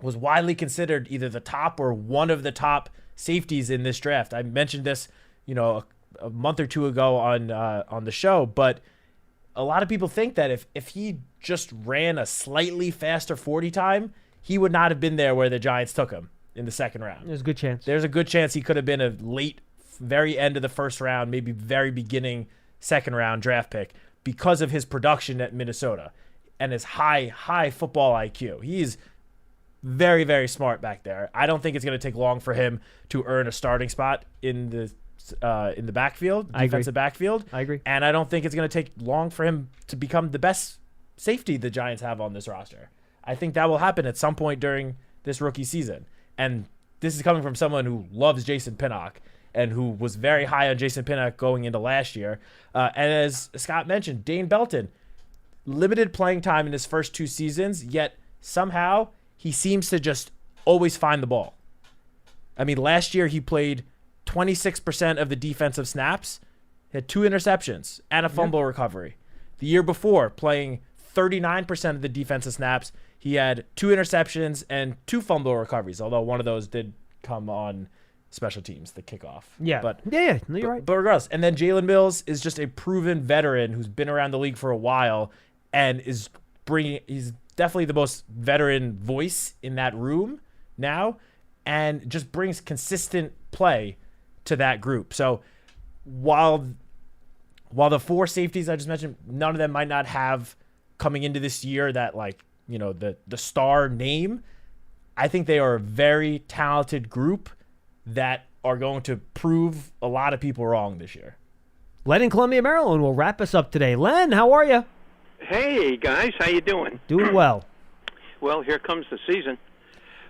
was widely considered either the top or one of the top safeties in this draft. I mentioned this, you know, a month or two ago on the show, but a lot of people think that if he just ran a slightly faster 40 time, he would not have been there where the Giants took him in the second round. There's a good chance. There's a good chance he could have been a late, very end of the first round, maybe very beginning second round draft pick because of his production at Minnesota and his high football IQ. He's very, very smart back there. I don't think it's going to take long for him to earn a starting spot in the backfield, defensive backfield. I agree. And I don't think it's going to take long for him to become the best safety the Giants have on this roster. I think that will happen at some point during this rookie season. And this is coming from someone who loves Jason Pinnock and who was very high on Jason Pinnock going into last year. And as Scott mentioned, Dane Belton, limited playing time in his first two seasons, yet somehow he seems to just always find the ball. I mean, last year he played 26% of the defensive snaps, had 2 interceptions and a fumble recovery. The year before, playing 39% of the defensive snaps, he had 2 interceptions and 2 fumble recoveries, although one of those did come on special teams, the kickoff. Yeah. But yeah, no, you're right. But regardless, and then Jalen Mills is just a proven veteran who's been around the league for a while and he's definitely the most veteran voice in that room now and just brings consistent play to that group. So while the 4 safeties I just mentioned, none of them might not have coming into this year that, like, you know, the star name, I think they are a very talented group that are going to prove a lot of people wrong this year. Len in Columbia, Maryland will wrap us up today. Len, how are you? Hey, guys. How you doing? Doing well. Well, here comes the season.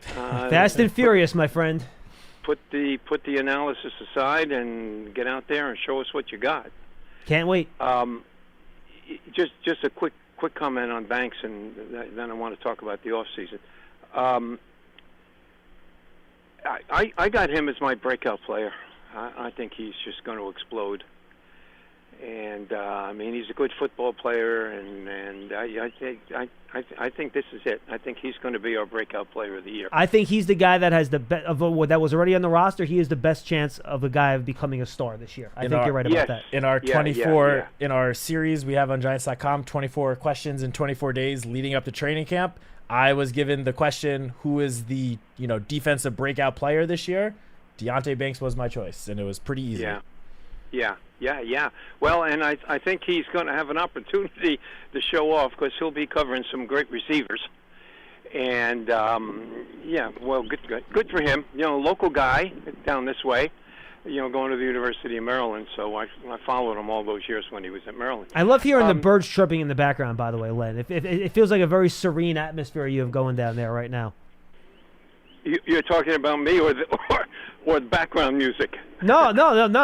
Fast and furious, my friend. Put the analysis aside and get out there and show us what you got. Can't wait. Just a quick comment on Banks, and then I want to talk about the offseason. I got him as my breakout player. I think he's just going to explode. And I mean, he's a good football player, and I think this is it. I think he's going to be our breakout player of the year. I think he's the guy that has the best of that was already on the roster. He is the best chance of a guy of becoming a star this year. I think you're right about that. In our in our series we have on Giants.com, 24 questions in 24 days leading up to training camp, I was given the question, who is the defensive breakout player this year? Deonte Banks was my choice, and it was pretty easy. Yeah. Well, and I think he's going to have an opportunity to show off because he'll be covering some great receivers. And yeah, well, good for him. You know, local guy down this way. You know, going to the University of Maryland, so I followed him all those years when he was at Maryland. I love hearing the birds chirping in the background, by the way, Len. It feels like a very serene atmosphere you have going down there right now. You're talking about me or the background music? No.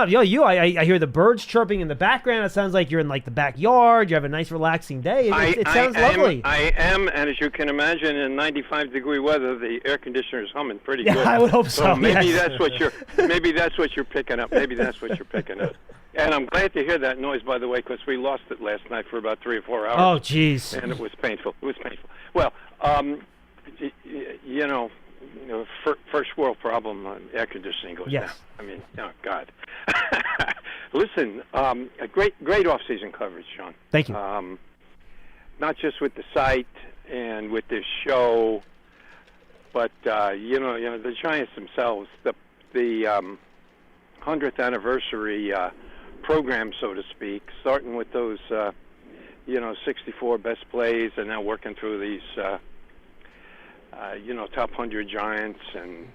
Yo, you. I hear the birds chirping in the background. It sounds like you're in like the backyard. You have a nice relaxing day. It sounds lovely. I am, and as you can imagine, in 95-degree weather, the air conditioner is humming pretty good. Yeah, I would hope so. Maybe yes. that's what you're picking up. Maybe that's what you're picking up. And I'm glad to hear that noise, by the way, because we lost it last night for about 3 or 4 hours. Oh, jeez. And it was painful. Well, you know, first world problem, air conditioning goes down. I mean, oh, God. Listen, a great off-season coverage, Sean. Thank you. Not just with the site and with this show, but you know, the Giants themselves, the 100th anniversary program, so to speak, starting with those 64 best plays, and now working through these top 100 Giants, and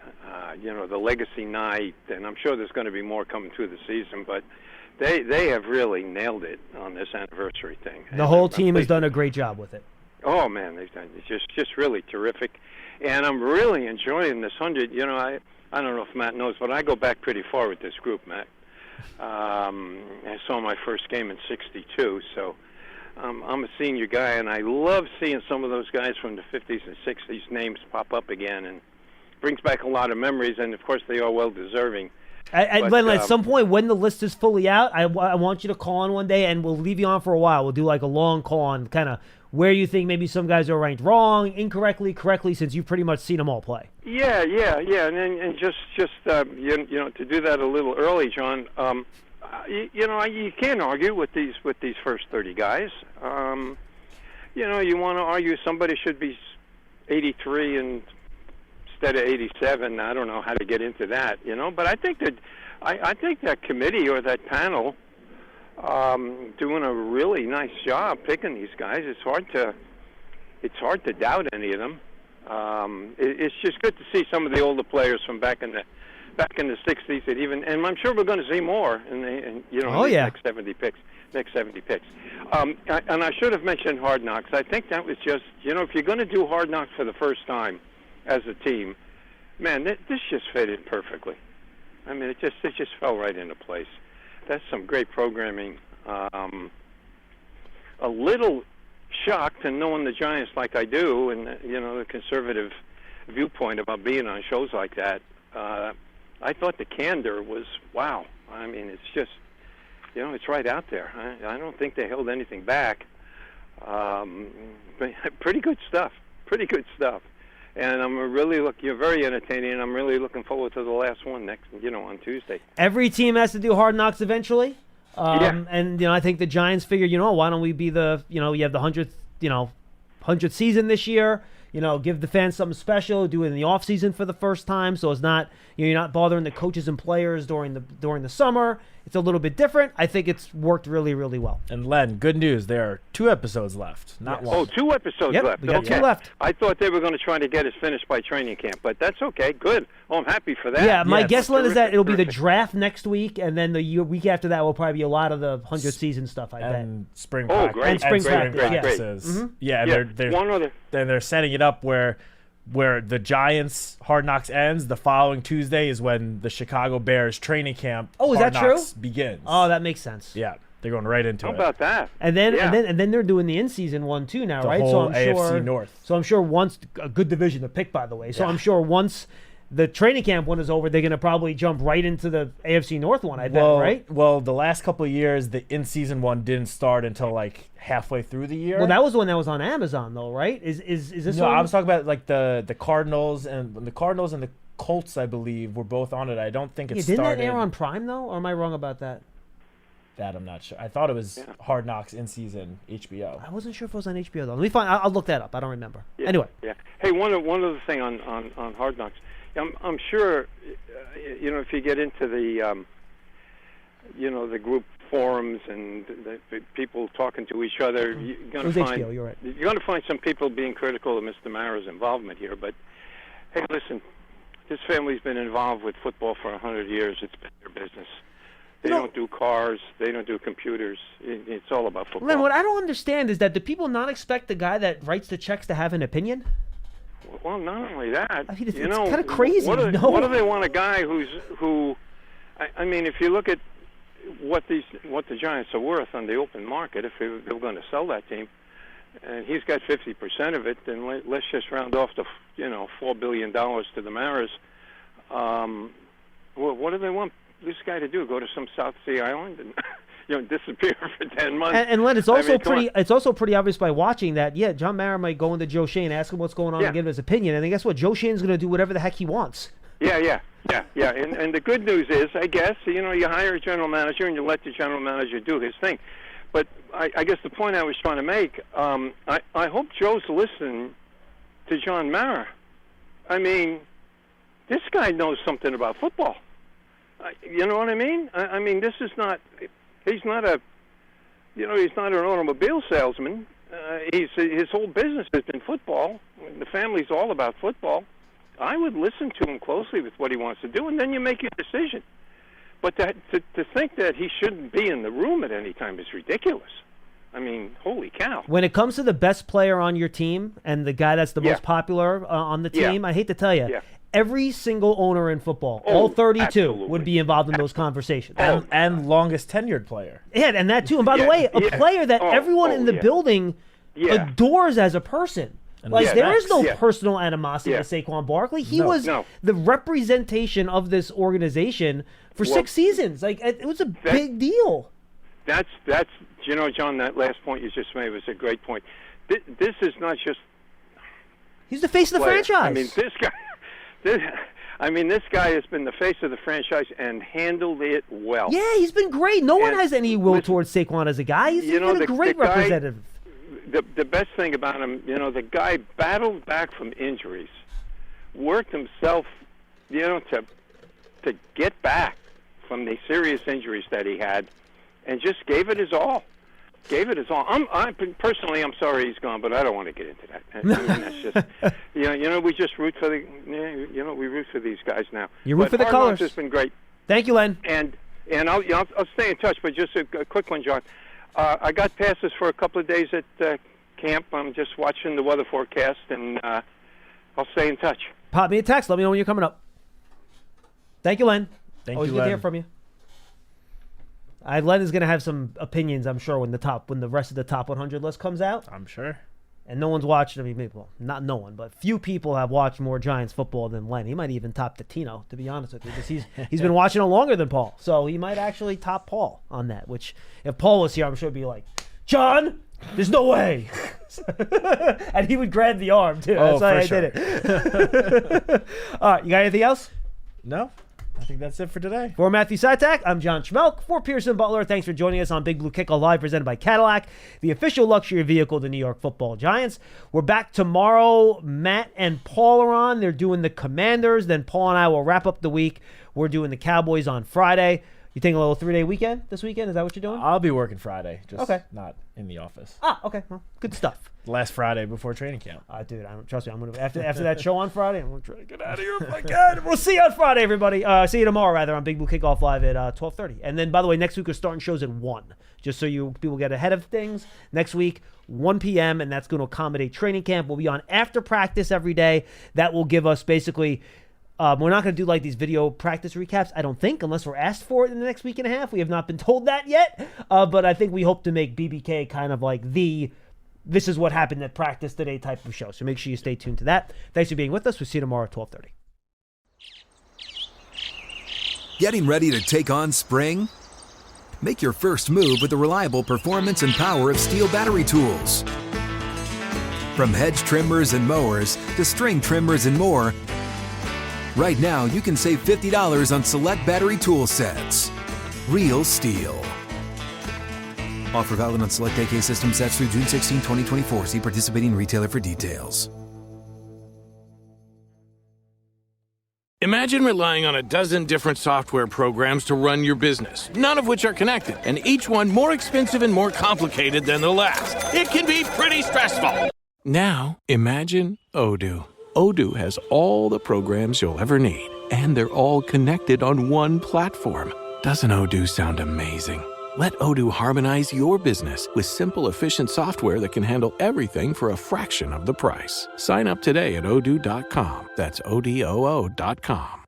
the legacy night, and I'm sure there's going to be more coming through the season, but they have really nailed it on this anniversary thing. The whole team has done a great job with it. Oh man, they've done it's just really terrific, and I'm really enjoying this 100. You know, I don't know if Matt knows, but I go back pretty far with this group, Matt. I saw my first game in '62, so I'm a senior guy, and I love seeing some of those guys from the 50s and 60s names pop up again, and brings back a lot of memories, and of course they are well deserving. Len, at some point when the list is fully out, I want you to call on one day, and we'll leave you on for a while. We'll do like a long call on kind of where you think maybe some guys are ranked wrong, incorrectly, correctly, since you've pretty much seen them all play. Yeah, and just to do that a little early, John. You can't argue with these first 30 guys. You want to argue somebody should be 83 instead of 87. I don't know how to get into that, but I think that committee or that panel doing a really nice job picking these guys. It's hard to doubt any of them. It's just good to see some of the older players from back in the 60s, and I'm sure we're going to see more in the next 70 picks. And I should have mentioned Hard Knocks. I think that was just, if you're going to do Hard Knocks for the first time as a team, man, this just fit in perfectly. I mean, it just fell right into place. That's some great programming. A little shocked in knowing the Giants like I do, and the conservative viewpoint about being on shows like that. I thought the candor was wow. I mean, it's just, it's right out there. I don't think they held anything back. Pretty good stuff. And you're very entertaining, and I'm really looking forward to the last one on Tuesday. Every team has to do Hard Knocks eventually. Yeah. And, I think the Giants figured, why don't we be you have the 100th season this year. Give the fans something special. Do it in the off season for the first time, so it's not you're not bothering the coaches and players during the summer. It's a little bit different. I think it's worked really, really well. And Len, good news. There are 2 episodes left, not one. Oh, 2 episodes left. We got 2 left. I thought they were going to try to get us finished by training camp, but that's okay. Good. Oh, I'm happy for that. Yeah, my guess, Len, is that it'll be the draft next week, and then the week after that will probably be a lot of the 100th season stuff. I bet. And spring practice. Great. And spring practice. practices. Mm-hmm. Yeah, and they're setting it up where the Giants Hard Knocks ends. The following Tuesday is when the Chicago Bears training camp Hard Knocks true? begins. Oh, that makes sense. Yeah, they're going right into it. How about that? And then they're doing the in-season one too now, the right? Whole so I'm AFC sure North. So I'm sure once a good division to pick, by the way. So I'm sure once the training camp one is over, they're going to probably jump right into the AFC North one, I bet, right? Well, the last couple of years, the in-season one didn't start until like halfway through the year. Well, that was the one that was on Amazon, though, right? Is this no, one? I was talking about like the Cardinals and the Colts, I believe, were both on it. I don't think it didn't started. That air on Prime, though? Or am I wrong about that? That I'm not sure. I thought it was Hard Knocks in-season HBO. I wasn't sure if it was on HBO, though. Let me find. I'll look that up. I don't remember. Yeah, anyway. Yeah. Hey, one other thing on Hard Knocks. I'm sure, if you get into the, the group forums and the people talking to each other, you're going to find you're right. you're going to find some people being critical of Mr. Mara's involvement here. But hey, listen, this family's been involved with football for 100 years. It's been their business. They don't do cars. They don't do computers. It's all about football. Len, what I don't understand is that do people not expect the guy that writes the checks to have an opinion? Well, not only that, I mean, it's kind of crazy. What do they want a guy who? I mean, if you look at what the Giants are worth on the open market, if they were going to sell that team, and he's got 50% of it, then let's just round off to $4 billion to the Maras. What do they want this guy to do? Go to some South Sea island and disappear for 10 months? And Len, it's also it's also pretty obvious by watching that. Yeah, John Mara might go into Joe Schoen, ask him what's going on, and give him his opinion. And then guess what? Joe Schoen's going to do whatever the heck he wants. Yeah. And the good news is, I guess, you hire a general manager and you let the general manager do his thing. But I guess the point I was trying to make, I hope Joe's listening to John Mara. I mean, this guy knows something about football. You know what I mean? I mean, this is not. He's not he's not an automobile salesman. His whole business has been football. The family's all about football. I would listen to him closely with what he wants to do, and then you make your decision. But to think that he shouldn't be in the room at any time is ridiculous. I mean, holy cow. When it comes to the best player on your team and the guy that's the most popular on the team, I hate to tell you, every single owner in football, all 32, would be involved in those conversations. And longest tenured player. Yeah, and that too. And by the way, a player that everyone in the building adores as a person. Like, there is no personal animosity to Saquon Barkley. He was the representation of this organization for 6 seasons. Like, it was a big deal. That's John, that last point you just made was a great point. This is not just... He's the face of the franchise. I mean, this guy has been the face of the franchise and handled it well. Yeah, he's been great. No one has any will towards Saquon as a guy. He's been a great representative. The best thing about him, the guy battled back from injuries, worked himself, to get back from the serious injuries that he had, and just gave it his all. Personally, I'm sorry he's gone, but I don't want to get into that. I mean, that's just, we just root for we root for these guys now. You root for the colors. It's been great. Thank you, Len. And I'll stay in touch, but just a quick one, John. I got passes for a couple of days at camp. I'm just watching the weather forecast, and I'll stay in touch. Pop me a text. Let me know when you're coming up. Thank you, Len. Always good to hear from you. Len is going to have some opinions, I'm sure, when the rest of the top 100 list comes out. I'm sure. And no one's watched. I mean, well, not no one, but few people have watched more Giants football than Len. He might even top Tino, to be honest with you, because he's been watching it longer than Paul. So he might actually top Paul on that. Which, if Paul was here, I'm sure he'd be like, John, there's no way. And he would grab the arm too. That's why I did it. All right, you got anything else? No. I think that's it for today. For Matthew Citak, I'm John Schmeelk. For Pearson Butler, thanks for joining us on Big Blue Kickoff Live, presented by Cadillac, the official luxury vehicle of the New York Football Giants. We're back tomorrow. Matt and Paul are on. They're doing the Commanders. Then Paul and I will wrap up the week. We're doing the Cowboys on Friday. You taking a little 3-day weekend this weekend? Is that what you're doing? I'll be working Friday, just not in the office. Okay. Well, good stuff. Last Friday before training camp. Dude, trust me. I'm gonna after that show on Friday. I'm gonna try to get out of here if I can. We'll see you on Friday, everybody. See you tomorrow, rather, on Big Blue Kickoff Live at 12:30. And then, by the way, next week we're starting shows at 1, just so people get ahead of things. Next week, 1 p.m., and that's going to accommodate training camp. We'll be on after practice every day. That will give us basically. We're not going to do like these video practice recaps, I don't think, unless we're asked for it in the next week and a half. We have not been told that yet. But I think we hope to make BBK kind of like this is what happened at practice today type of show. So make sure you stay tuned to that. Thanks for being with us. We'll see you tomorrow at 12:30. Getting ready to take on spring? Make your first move with the reliable performance and power of Steel battery tools. From hedge trimmers and mowers to string trimmers and more, right now you can save $50 on select battery tool sets. Real Steel. Offer valid on select AK system sets through June 16, 2024. See participating retailer for details. Imagine relying on a dozen different software programs to run your business, none of which are connected, and each one more expensive and more complicated than the last. It can be pretty stressful. Now, imagine Odoo. Odoo has all the programs you'll ever need, and they're all connected on one platform. Doesn't Odoo sound amazing? Let Odoo harmonize your business with simple, efficient software that can handle everything for a fraction of the price. Sign up today at odoo.com. That's ODOO.com.